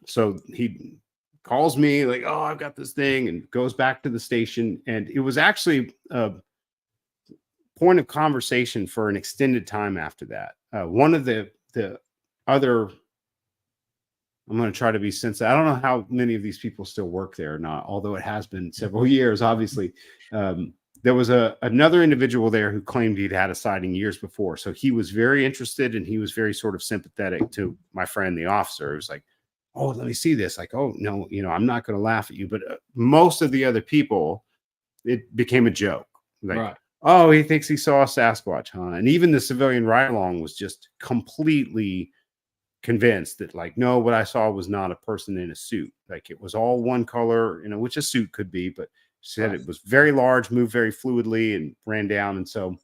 So he calls me like, "Oh, I've got this thing," and goes back to the station. And it was actually a point of conversation for an extended time after that. One of the other, I'm going to try to be sensitive. I don't know how many of these people still work there or not, although it has been several years, obviously. There was another individual there who claimed he'd had a sighting years before. So he was very interested and he was very sort of sympathetic to my friend, the officer. It was like, "Oh, let me see this." Like, "Oh, no, I'm not going to laugh at you." But most of the other people, it became a joke. Like, Right. "Oh, he thinks he saw a Sasquatch, huh?" And even the civilian ride-along was just completely convinced that, like, "No, what I saw was not a person in a suit. Like, it was all one color, which a suit could be, but said Right. it was very large, moved very fluidly, and ran down." And so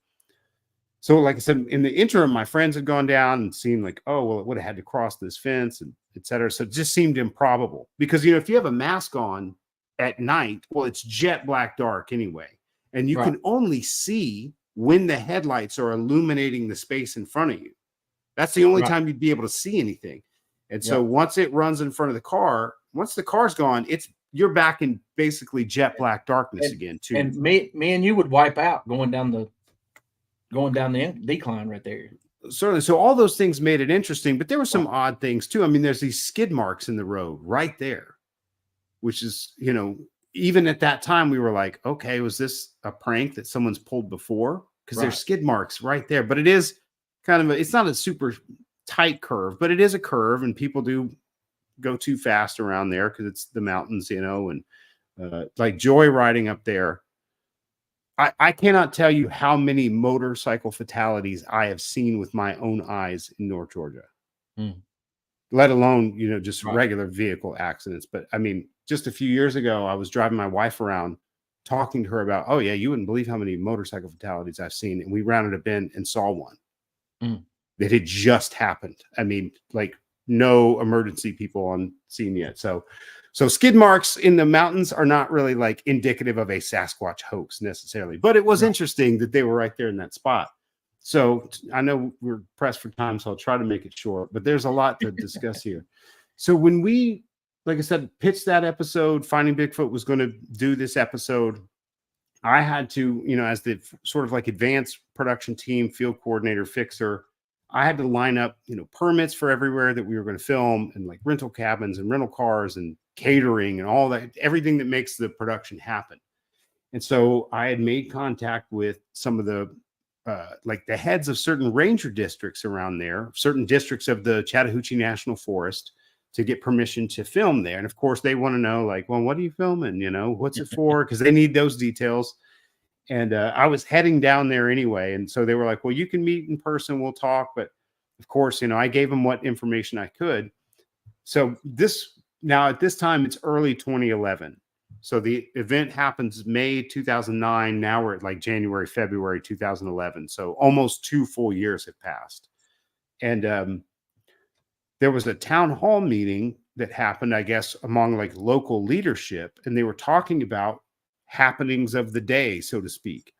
like I said, in the interim, my friends had gone down and seen like, "Oh, well, it would have had to cross this fence," and et cetera. So it just seemed improbable because, if you have a mask on at night, well, it's jet black dark anyway. And you Right. can only see when the headlights are illuminating the space in front of you. That's the only Right. time you'd be able to see anything. And so Yep. once it runs in front of the car, once the car's gone, you're back in basically jet black darkness And again too. and me and you would wipe out going down the decline right there. Certainly. So all those things made it interesting, but there were some odd things too. I mean, there's these skid marks in the road right there, which is, even at that time we were like, okay, was this a prank that someone's pulled before? Because there's Right. skid marks right there, but it is kind of it's not a super tight curve, but it is a curve, and people do go too fast around there because it's the mountains, and like joyriding up there. I cannot tell you how many motorcycle fatalities I have seen with my own eyes in North Georgia, let alone, just Right. regular vehicle accidents. But I mean, just a few years ago, I was driving my wife around talking to her about, "Oh, yeah, you wouldn't believe how many motorcycle fatalities I've seen." And we rounded a bend and saw one that had just happened. I mean, like no emergency people on scene yet. So skid marks in the mountains are not really like indicative of a Sasquatch hoax necessarily, but it was Right. interesting that they were right there in that spot. So I know we're pressed for time, so I'll try to make it short, but there's a lot to discuss here. So when we, like I said, pitched that episode, Finding Bigfoot was going to do this episode, I had to, as the sort of like advanced production team, field coordinator, fixer, I had to line up, permits for everywhere that we were going to film, and like rental cabins and rental cars and catering and all that, everything that makes the production happen. And so I had made contact with some of the, like the heads of certain ranger districts around there, certain districts of the Chattahoochee National Forest, to get permission to film there. And of course they want to know, like, "Well, what are you filming? What's it for?" Because they need those details. And I was heading down there anyway. And so they were like, "Well, you can meet in person. We'll talk." But of course, I gave them what information I could. So now at this time, it's early 2011. So the event happens May 2009. Now we're at like January, February 2011. So almost 2 full years have passed. And there was a town hall meeting that happened, I guess, among like local leadership. And they were talking about happenings of the day, so to speak.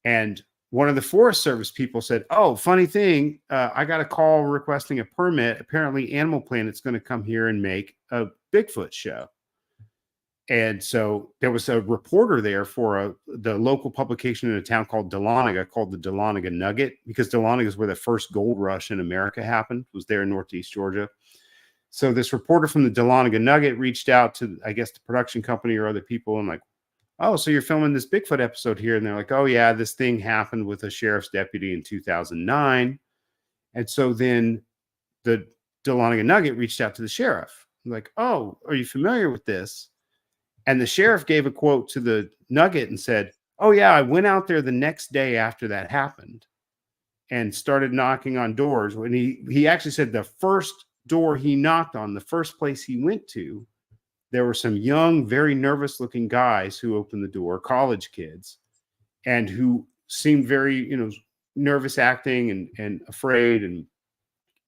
And one of the Forest Service people said, "Oh, funny thing, I got a call requesting a permit. Apparently, Animal Planet's going to come here and make a Bigfoot show." And so there was a reporter there for the local publication in a town called Dahlonega, called the Dahlonega Nugget, because Dahlonega is where the first gold rush in America happened, was there in Northeast Georgia. So this reporter from the Dahlonega Nugget reached out to, I guess, the production company or other people and like, "Oh, so you're filming this Bigfoot episode here?" And they're like, "Oh, yeah, this thing happened with a sheriff's deputy in 2009. And so then the Dahlonega Nugget reached out to the sheriff. Like, "Oh, are you familiar with this?" And the sheriff gave a quote to the Nugget and said, "Oh, yeah, I went out there the next day after that happened and started knocking on doors." When he actually said the first door he knocked on, the first place he went to, there were some young, very nervous looking guys who opened the door, college kids, and who seemed very, nervous acting and afraid. And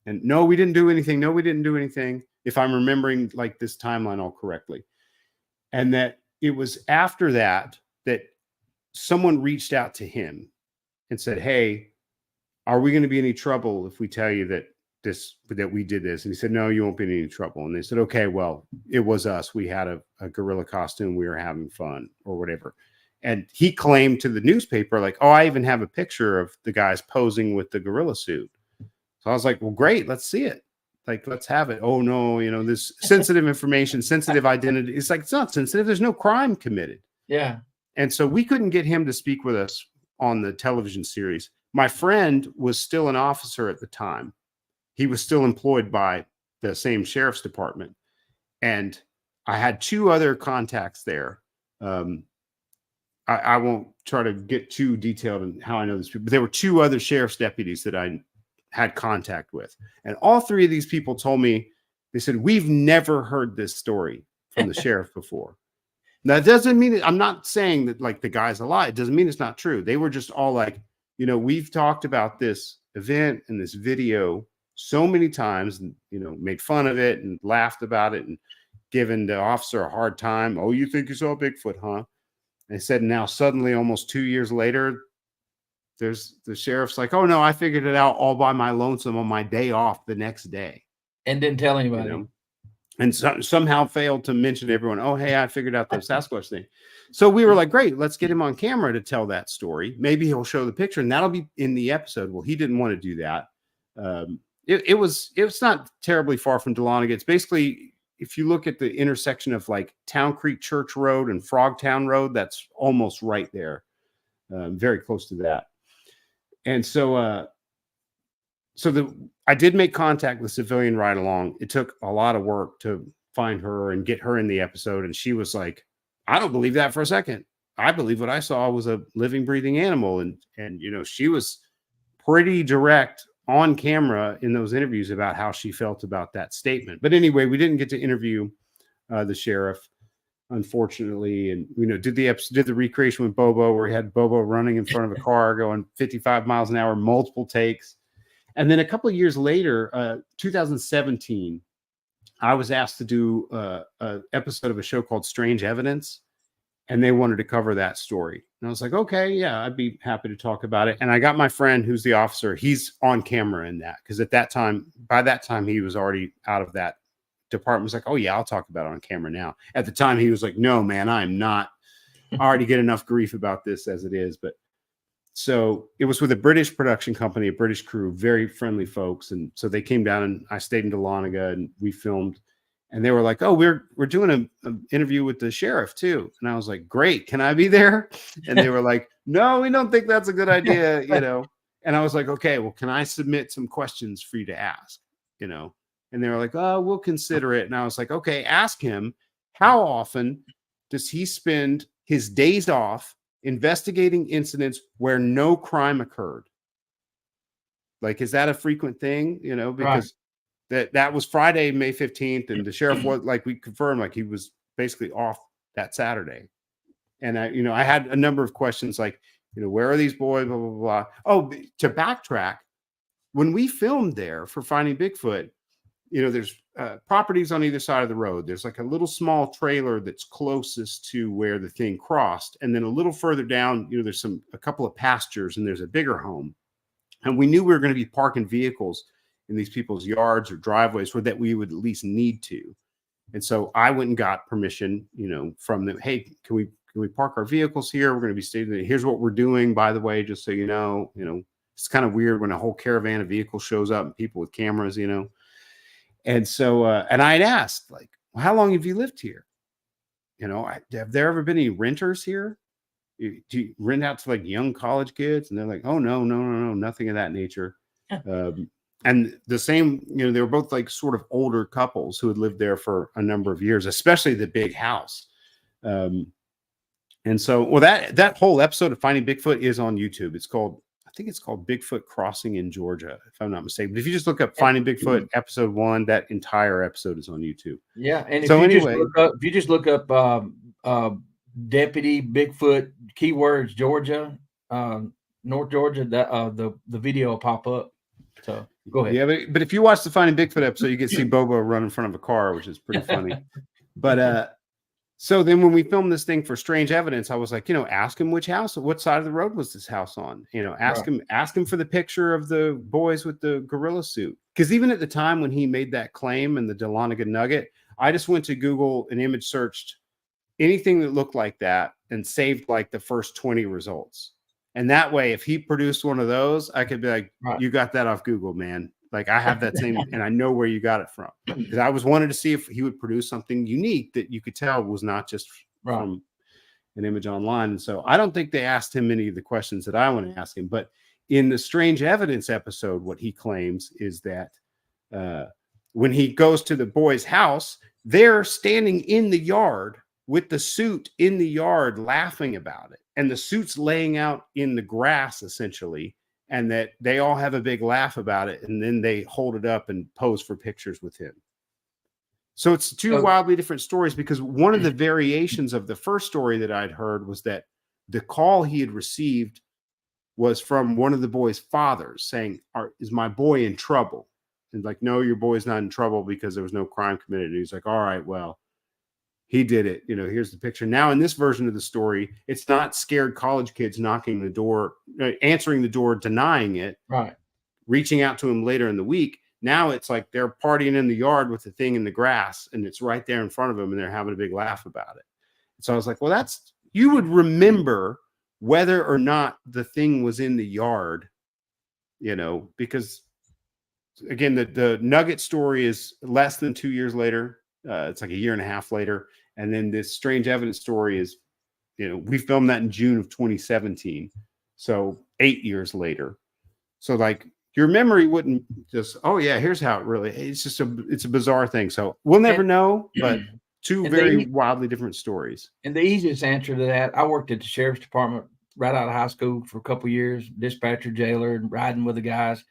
no, we didn't do anything. No, we didn't do anything. If I'm remembering like this timeline all correctly. And that it was after that someone reached out to him and said, "Hey, are we going to be in any trouble if we tell you that we did this?" And he said, "No, you won't be in any trouble." And they said, "Okay, well, it was us. We had a gorilla costume. We were having fun," or whatever. And he claimed to the newspaper, like, "Oh, I even have a picture of the guys posing with the gorilla suit." So I was like, "Well, great. Let's see it. Like, let's have it." "Oh, no, this sensitive information, sensitive identity." It's like, it's not sensitive. There's no crime committed. Yeah. And so we couldn't get him to speak with us on the television series. My friend was still an officer at the time. He was still employed by the same sheriff's department. And I had two other contacts there. I won't try to get too detailed in how I know this, but there were two other sheriff's deputies that I had contact with. And all three of these people told me, they said, "We've never heard this story from the sheriff before." Now, it doesn't mean I'm not saying that like the guy's a lie. It doesn't mean it's not true. They were just all like, "We've talked about this event and this video so many times and, made fun of it and laughed about it and given the officer a hard time. 'Oh, you think you saw Bigfoot, huh?'" They said now suddenly almost 2 years later, there's the sheriff's like, "Oh, no, I figured it out all by my lonesome on my day off the next day." And didn't tell anybody. And somehow failed to mention to everyone, "Oh, hey, I figured out the Sasquatch thing." So we were like, great, let's get him on camera to tell that story. Maybe he'll show the picture and that'll be in the episode. Well, he didn't want to do that. It was not terribly far from Dahlonega. It's basically, if you look at the intersection of like Town Creek Church Road and Frogtown Road, that's almost right there. Very close to that. And so, I did make contact with Civilian Ride Along. It took a lot of work to find her and get her in the episode. And she was like, "I don't believe that for a second. I believe what I saw was a living, breathing animal." And she was pretty direct on camera in those interviews about how she felt about that statement. But anyway, we didn't get to interview the sheriff, unfortunately. And, did the recreation with Bobo, where he had Bobo running in front of a car going 55 miles an hour, multiple takes. And then a couple of years later, 2017, I was asked to do an episode of a show called Strange Evidence, and they wanted to cover that story. And I was like, okay, yeah, I'd be happy to talk about it. And I got my friend who's the officer. He's on camera in that, because by that time, he was already out of that department. Was like, "Oh, yeah, I'll talk about it on camera now." At the time, he was like, "No, man, I'm not. I already get enough grief about this as it is." But so it was with a British production company, a British crew, very friendly folks. And so they came down and I stayed in Dahlonega and we filmed. And they were like, "Oh, we're doing an interview with the sheriff too." And I was like, "Great, can I be there?" And they were like, "No, we don't think that's a good idea, And I was like, "Okay, well, can I submit some questions for you to ask?" And they were like, "Oh, we'll consider it." And I was like, "Okay, ask him, how often does he spend his days off investigating incidents where no crime occurred? Like, is that a frequent thing? Because that was Friday, May 15th, and the sheriff was like, we confirmed, like, he was basically off that Saturday. And I had a number of questions like, where are these boys? Blah, blah, blah. Oh, to backtrack, when we filmed there for Finding Bigfoot, there's properties on either side of the road. There's like a little small trailer that's closest to where the thing crossed. And then a little further down, there's a couple of pastures and there's a bigger home. And we knew we were going to be parking vehicles in these people's yards or driveways, or that we would at least need to. And so I went and got permission, from them. Hey, can we park our vehicles here? We're going to be staying there. Here's what we're doing, by the way, just so you know. It's kind of weird when a whole caravan of vehicles shows up and people with cameras, And so, and I had asked, like, well, how long have you lived here? Have there ever been any renters here? Do you rent out to like young college kids? And they're like, oh, no, nothing of that nature. And the same, they were both like sort of older couples who had lived there for a number of years, especially the big house. And so, well, that whole episode of Finding Bigfoot is on YouTube. I think it's called Bigfoot Crossing in Georgia, if I'm not mistaken. But if you just look up Finding Bigfoot episode 1, that entire episode is on YouTube. Yeah. And if you just look up Deputy Bigfoot keywords Georgia, North Georgia, that the video will pop up. So go ahead. Yeah, but if you watch the Finding Bigfoot episode, you can see Bobo run in front of a car, which is pretty funny. But so then when we filmed this thing for Strange Evidence, I was like, ask him what side of the road was this house on? Ask him for the picture of the boys with the gorilla suit. Because even at the time when he made that claim in the Dahlonega Nugget, I just went to Google and image searched anything that looked like that and saved like the first 20 results. And that way, if he produced one of those, I could be like, You got that off Google, man. Like I have that same, and I know where you got it from. Because I was wanted to see if he would produce something unique that you could tell was not just from an image online. And so I don't think they asked him any of the questions that I want to ask him. But in the Strange Evidence episode, what he claims is that when he goes to the boy's house, they're standing in the yard with the suit in the yard laughing about it. And the suit's laying out in the grass, essentially. And that they all have a big laugh about it, and then they hold it up and pose for pictures with him. So it's two wildly different stories, because one of the variations of the first story that I'd heard was that the call he had received was from one of the boy's fathers saying, is my boy in trouble? And like, no, your boy's not in trouble because there was no crime committed. And he's like, all right, well, he did it. Here's the picture. Now, in this version of the story, it's not scared college kids knocking the door, answering the door, denying it, reaching out to him later in the week. Now it's like they're partying in the yard with the thing in the grass, and it's right there in front of them, and they're having a big laugh about it. So I was like, well, you would remember whether or not the thing was in the yard, because again, the Nugget story is less than 2 years later. It's like a year and a half later. And then this Strange Evidence story is, we filmed that in June of 2017. So 8 years later. So like your memory wouldn't just, oh yeah, here's how it really, it's a bizarre thing. So we'll never know, but two very wildly different stories. And the easiest answer to that, I worked at the sheriff's department right out of high school for a couple of years, dispatcher, jailer, and riding with the guys.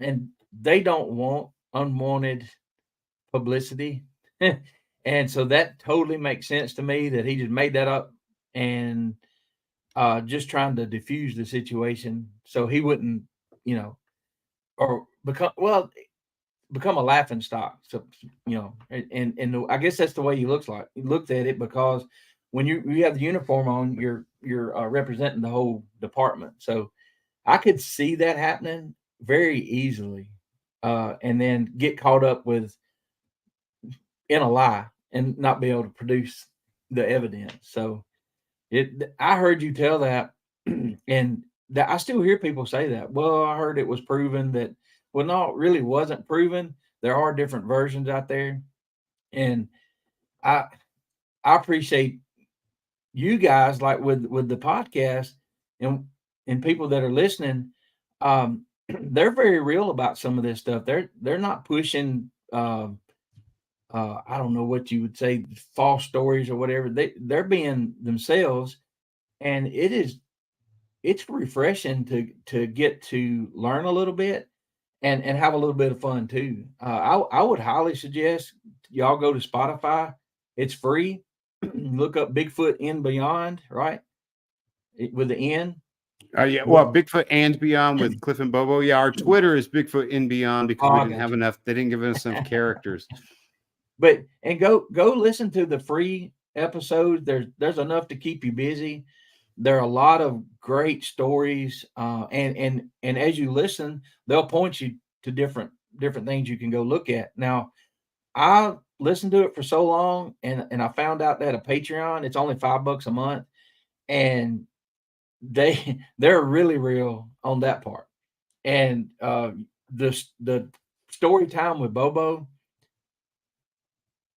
And they don't want unwanted publicity. And so that totally makes sense to me that he just made that up and just trying to diffuse the situation so he wouldn't, or become a laughing stock. So, and I guess that's the way he looked at it, because when you have the uniform on, you're representing the whole department. So I could see that happening very easily, and then get caught up in a lie and not be able to produce the evidence. So I heard you tell that, and that I still hear people say that. Well, I heard it was proven that. Well, no, it really wasn't proven. There are different versions out there, and I appreciate you guys, like with the podcast and people that are listening. They're very real about some of this stuff. They're not pushing. I don't know what you would say, false stories or whatever. They're being themselves, and it's refreshing to get to learn a little bit and have a little bit of fun too. I would highly suggest y'all go to Spotify. It's free. Look up Bigfoot and Beyond, right? With the N. Yeah, well, Bigfoot and Beyond with Cliff and Bobo. Yeah, our Twitter is Bigfoot and Beyond because we didn't have enough. They didn't give us enough characters. But and go listen to the free episodes. There's enough to keep you busy. There are a lot of great stories, and as you listen, they'll point you to different things you can go look at. Now, I listened to it for so long, and I found out that a Patreon, it's only $5 a month, and they're really real on that part. And the story time with Bobo,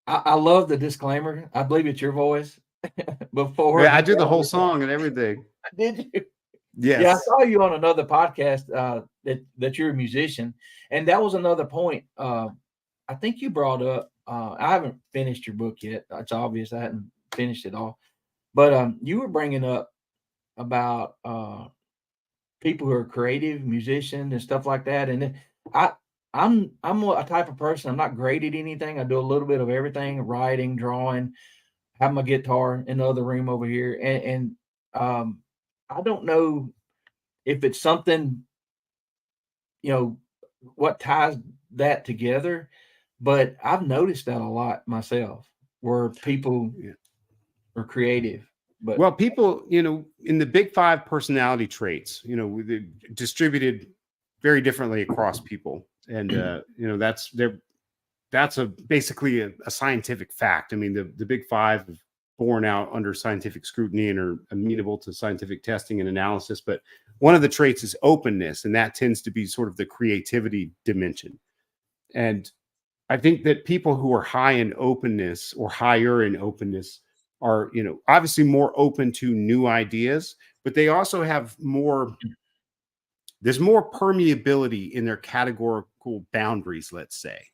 I love the disclaimer. I believe it's your voice before. Yeah, I do the whole song and everything. Did you? Yes. Yeah, I saw you on another podcast that you're a musician, and that was another point. I think you brought up. I haven't finished your book yet. It's obvious I hadn't finished it all, but you were bringing up about people who are creative musicians and stuff like that. And I'm a type of person. I'm not great at anything. I do a little bit of everything: writing, drawing, have my guitar in the other room over here, and I don't know if it's something, what ties that together, but I've noticed that a lot myself, where people are creative. But well, people, in the big 5 personality traits, they're distributed very differently across people, and that's basically a scientific fact. I mean, the big 5 have borne out under scientific scrutiny and are amenable to scientific testing and analysis. But one of the traits is openness, and that tends to be sort of the creativity dimension. And I think that people who are high in openness or higher in openness are, obviously more open to new ideas, but they also have there's more permeability in their categorical boundaries, let's say.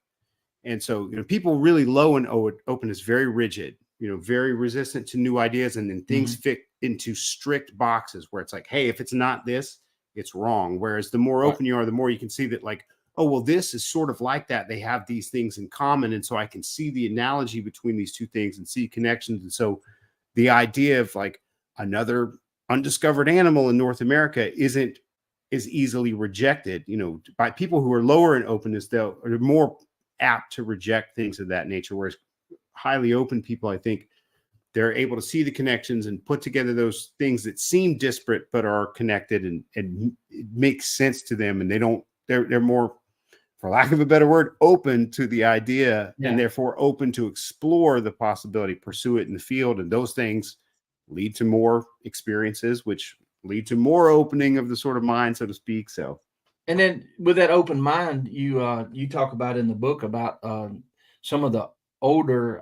And so, people really low in openness, very rigid, very resistant to new ideas. And then things fit into strict boxes where it's like, hey, if it's not this, it's wrong. Whereas the more open you are, the more you can see that, like, oh, well, this is sort of like that. They have these things in common. And so I can see the analogy between these two things and see connections. And so the idea of like another undiscovered animal in North America isn't as easily rejected, by people who are lower in openness. They're more apt to reject things of that nature. Whereas highly open people, I think, they're able to see the connections and put together those things that seem disparate but are connected, and it makes sense to them. And they're more, for lack of a better word, open to the idea, and therefore open to explore the possibility, pursue it in the field. And those things lead to more experiences, which lead to more opening of the sort of mind, so to speak. So, and then with that open mind, you talk about in the book about some of the older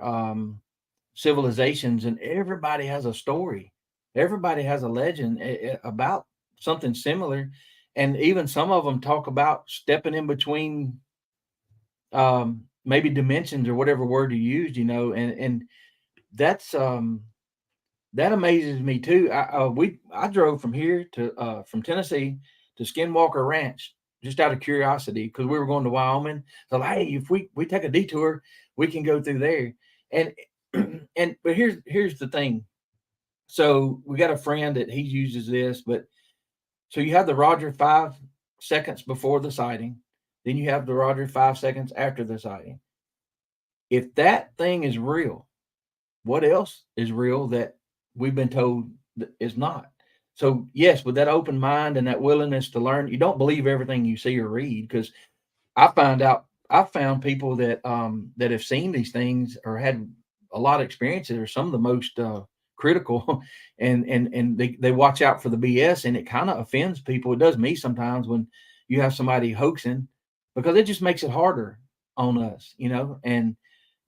civilizations, and everybody has a story. Everybody has a legend about something similar. And even some of them talk about stepping in between maybe dimensions or whatever word you used, and that's that amazes me too. I drove from here to from Tennessee to Skinwalker Ranch just out of curiosity because we were going to Wyoming. So, hey, if we take a detour, we can go through there. And but here's the thing. So we got a friend that he uses this, but so you have the Roger 5 seconds before the sighting, then you have the Roger 5 seconds after the sighting. If that thing is real, what else is real that we've been told that is not? So yes, with that open mind and that willingness to learn, you don't believe everything you see or read. Because I found people that that have seen these things or had a lot of experiences are some of the most critical, and they watch out for the BS, and it kind of offends people. It does me sometimes when you have somebody hoaxing, because it just makes it harder on us, and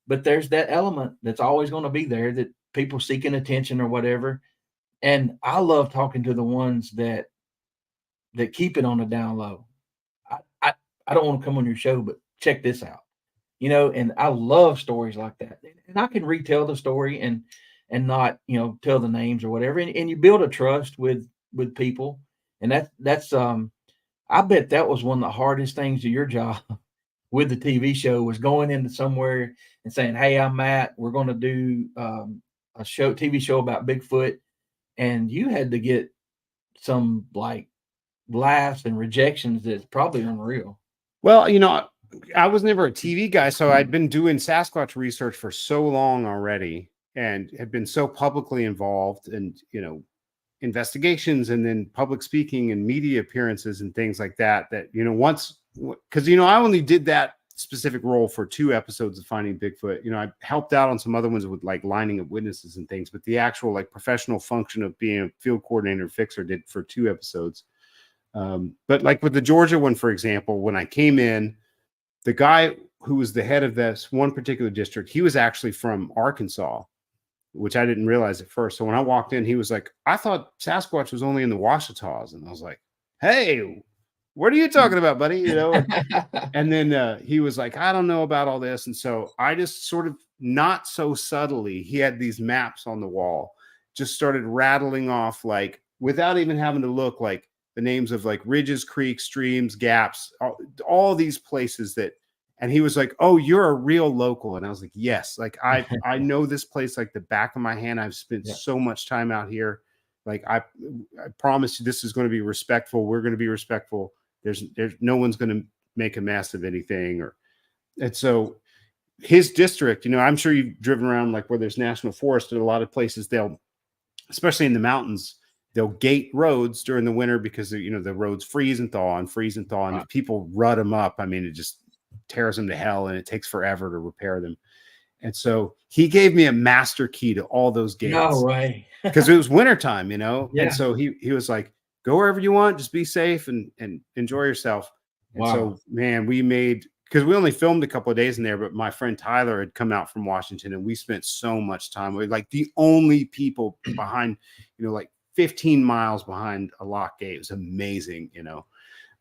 but there's that element that's always going to be there, that people seeking attention or whatever. And I love talking to the ones that keep it on the down low. I don't want to come on your show, but check this out, and I love stories like that. And I can retell the story and not, tell the names or whatever. And you build a trust with people. And that's I bet that was one of the hardest things of your job with the TV show, was going into somewhere and saying, hey, I'm Matt. We're going to do a TV show about Bigfoot. And you had to get some like laughs and rejections that's probably unreal. Well, I was never a TV guy, so I'd been doing Sasquatch research for so long already and had been so publicly involved and, investigations and then public speaking and media appearances and things like that, once, because, I only did that specific role for 2 episodes of Finding Bigfoot. I helped out on some other ones with like lining up witnesses and things, but the actual like professional function of being a field coordinator fixer did for 2 episodes. But like with the Georgia one, for example, when I came in, the guy who was the head of this one particular district, he was actually from Arkansas, which I didn't realize at first. So when I walked in, he was like, I thought Sasquatch was only in the Ouachitas. And I was like, hey, what are you talking about, buddy? And then he was like, I don't know about all this. And so I just sort of, not so subtly, he had these maps on the wall, just started rattling off, like, without even having to look, like the names of like ridges, creeks, streams, gaps, all these places that, and he was like, oh, you're a real local. And I was like, yes, like I know this place like the back of my hand. I've spent so much time out here. Like I promise you this is going to be respectful. We're going to be respectful. There's no one's going to make a mess of anything. And so his district, I'm sure you've driven around like where there's national forest, and a lot of places they'll, especially in the mountains, they'll gate roads during the winter because the roads freeze and thaw. And Right. if people rut them up, I mean, it just tears them to hell and it takes forever to repair them. And so he gave me a master key to all those gates. No way. Because it was wintertime, Yeah. And so he was like, go wherever you want, just be safe and enjoy yourself. And Wow. so, man, because we only filmed a couple of days in there, but my friend Tyler had come out from Washington and we spent so much time. We were like the only people behind, like 15 miles behind a lock gate. It was amazing,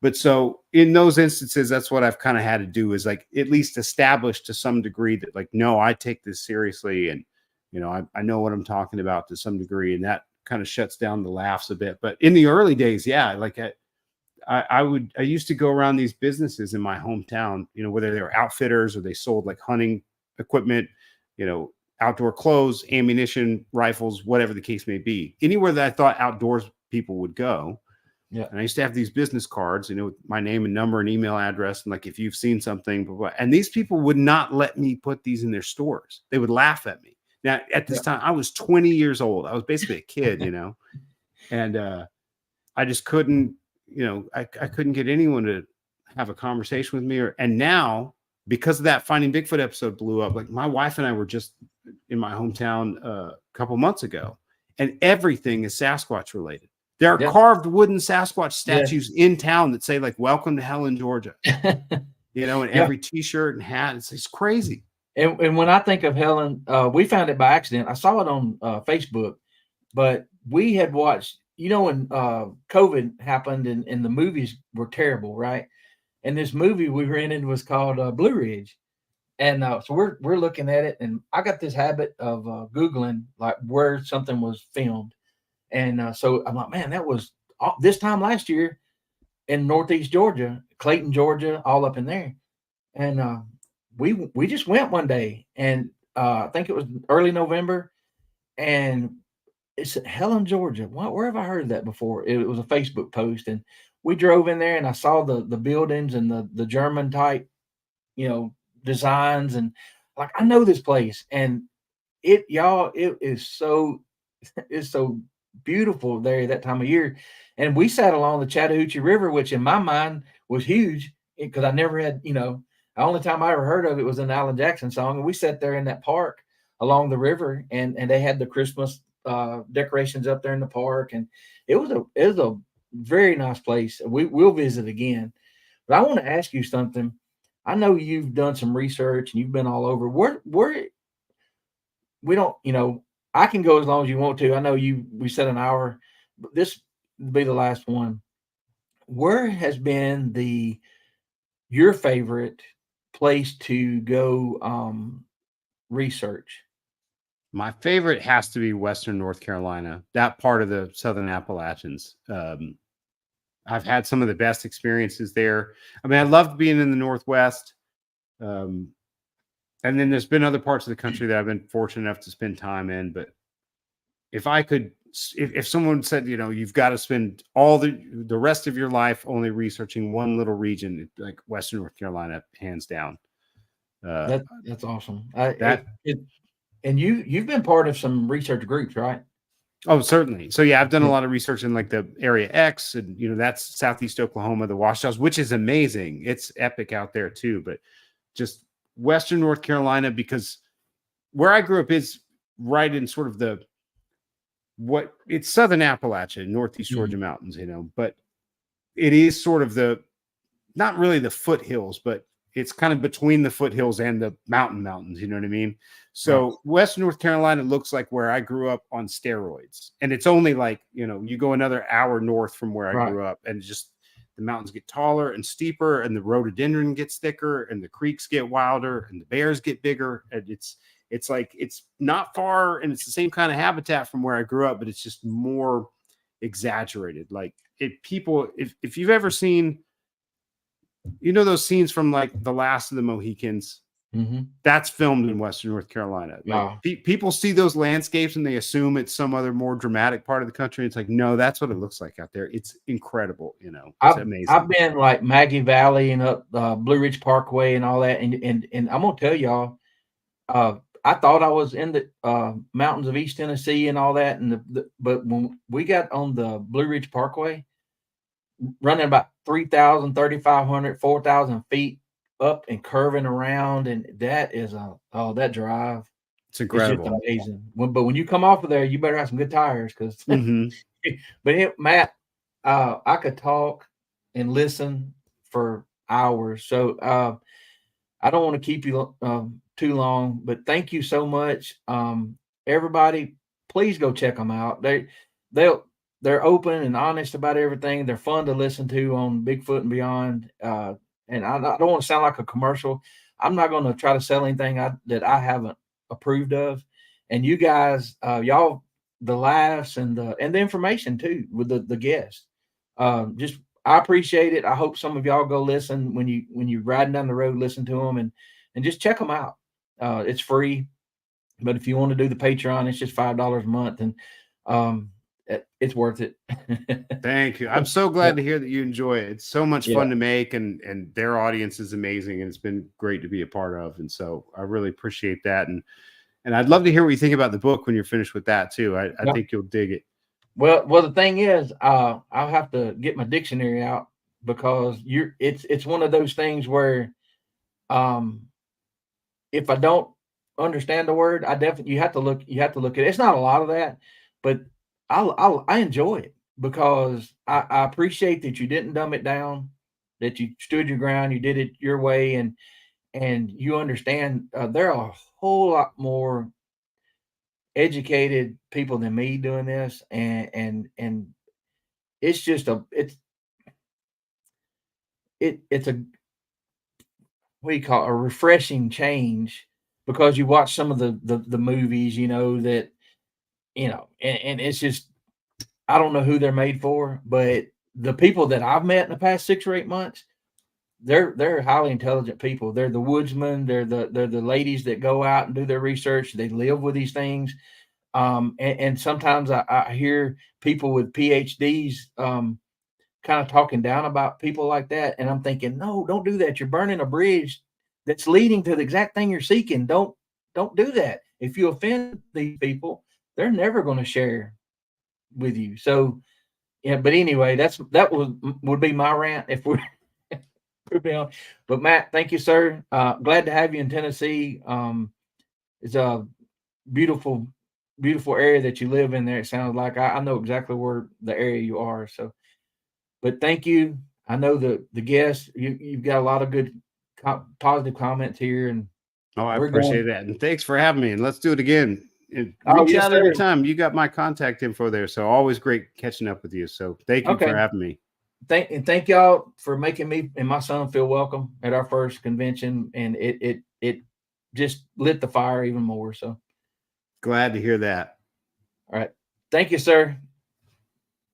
But so in those instances, that's what I've kind of had to do, is like at least establish to some degree that like, no, I take this seriously. And, I know what I'm talking about to some degree. And that kind of shuts down the laughs a bit. But in the early days, yeah, like I used to go around these businesses in my hometown, whether they were outfitters or they sold like hunting equipment, outdoor clothes, ammunition, rifles, whatever the case may be, anywhere that I thought outdoors people would go. Yeah. And I used to have these business cards, with my name and number and email address. And like, if you've seen something, blah, blah. And these people would not let me put these in their stores. They would laugh at me. Now, at this time, I was 20 years old. I was basically a kid, and I just couldn't, I couldn't get anyone to have a conversation with me. And now, because of that Finding Bigfoot episode blew up, like my wife and I were just in my hometown a couple months ago, and everything is Sasquatch related. There are carved wooden Sasquatch statues in town that say like, welcome to Helen, Georgia, and every t-shirt and hat. It's crazy. And when I think of Helen, we found it by accident. I saw it on Facebook, but we had watched, when COVID happened and the movies were terrible, right? And this movie we rented was called Blue Ridge. And so we're looking at it, and I got this habit of Googling like where something was filmed. And so I'm like, man, that was this time last year in Northeast Georgia, Clayton, Georgia, all up in there. And we just went one day, and I think it was early November, and it's Helen, Georgia. Where have I heard that before? It was a Facebook post, and we drove in there, and I saw the buildings and the German type, designs, and like I know this place, and it is so it's so beautiful there that time of year. And we sat along the Chattahoochee River, which in my mind was huge because I never had, the only time I ever heard of it was an Alan Jackson song. And we sat there in that park along the river, and they had the Christmas decorations up there in the park, and it was a very nice place. We'll visit again. But I want to ask you something. I know you've done some research and you've been all over. Where we don't, I can go as long as you want to. I know we said an hour, but this will be the last one. Where has been your favorite place to go research? My favorite has to be Western North Carolina, that part of the Southern Appalachians. I've had some of the best experiences there. I mean, I loved being in the Northwest. And then there's been other parts of the country that I've been fortunate enough to spend time in. But if I could if someone said, you've got to spend all the rest of your life only researching one little region, like Western North Carolina, hands down. That's awesome. And you've been part of some research groups, right? Oh, certainly. So yeah, I've done a lot of research in like the Area X, and that's Southeast Oklahoma, the Washouts, which is amazing. It's epic out there too. But just Western North Carolina, because where I grew up is right in sort of it's Southern Appalachia, Northeast Georgia mountains, but it is sort of not really the foothills, but it's kind of between the foothills and the mountains. You know what I mean? So right. Western North Carolina looks like where I grew up on steroids. And it's only like, you go another hour north from where I grew up, and just the mountains get taller and steeper, and the rhododendron gets thicker, and the creeks get wilder, and the bears get bigger. And it's like, it's not far, and it's the same kind of habitat from where I grew up, but it's just more exaggerated. Like if you've ever seen, those scenes from like The Last of the Mohicans, that's filmed in Western North Carolina. Like people see those landscapes and they assume it's some other more dramatic part of the country. It's like, no, that's what it looks like out there. It's incredible. It's amazing. I've been like Maggie Valley and up Blue Ridge Parkway and all that. And I'm going to tell y'all, I thought I was in the mountains of East Tennessee and all that. But when we got on the Blue Ridge Parkway, running about 3,000, 3,500, 4,000 feet up and curving around. And that is that drive. It's incredible. It's just amazing. But when you come off of there, you better have some good tires. But Matt, I could talk and listen for hours. So I don't want to keep you too long, but thank you so much. Everybody, please go check them out. They're open and honest about everything. They're fun to listen to on Bigfoot and Beyond. And I don't want to sound like a commercial. I'm not going to try to sell anything that I haven't approved of. And you guys, y'all, the laughs and the information too with the guests. I appreciate it. I hope some of y'all go listen when you're riding down the road, listen to them and just check them out. It's free, but if you want to do the Patreon, it's just $5 a month, and it's worth it. Thank you. I'm so glad to hear that you enjoy it. It's so much fun to make, and their audience is amazing, and it's been great to be a part of. And so I really appreciate that. And I'd love to hear what you think about the book when you're finished with that too. I think you'll dig it. Well, the thing is, I'll have to get my dictionary out, because it's one of those things where, if I don't understand the word, you have to look at it. It's not a lot of that, but I enjoy it, because I appreciate that you didn't dumb it down, that you stood your ground, you did it your way, and you understand there are a whole lot more educated people than me doing this, and it's just it's a, what do you call it, a refreshing change, because you watch some of the movies, that and it's just, I don't know who they're made for, but the people that I've met in the past 6 or 8 months, they're highly intelligent people. They're the woodsmen. They're the ladies that go out and do their research. They live with these things. And sometimes I hear people with PhDs kind of talking down about people like that. And I'm thinking, no, don't do that. You're burning a bridge that's leading to the exact thing you're seeking. Don't do that. If you offend these people, they're never going to share with you. So, yeah, but anyway, that would be my rant if we're on. But Matt, thank you, sir. Glad to have you in Tennessee. It's a beautiful area that you live in there. It sounds like I know exactly where the area you are. So, but thank you. I know the guests, you've got a lot of good positive comments here, and I appreciate that. And thanks for having me. And let's do it again. Reach out anytime. You got my contact info there. So always great catching up with you. So thank you for having me. Thank y'all for making me and my son feel welcome at our first convention. And it just lit the fire even more. So glad to hear that. All right. Thank you, sir.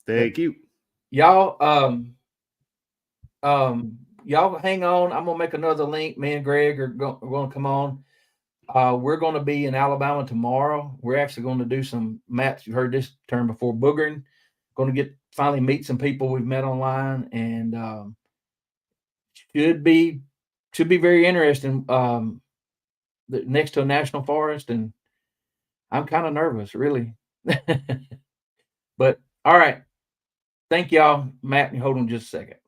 Thank you. Y'all, y'all hang on. I'm gonna make another link. Me and Greg are going to come on. We're going to be in Alabama tomorrow. We're actually going to do some maps. You've heard this term before, boogering. Going to finally meet some people we've met online, and should be very interesting. Next to a national forest, and I'm kind of nervous, really. But all right, thank y'all, Matt. And hold on just a second.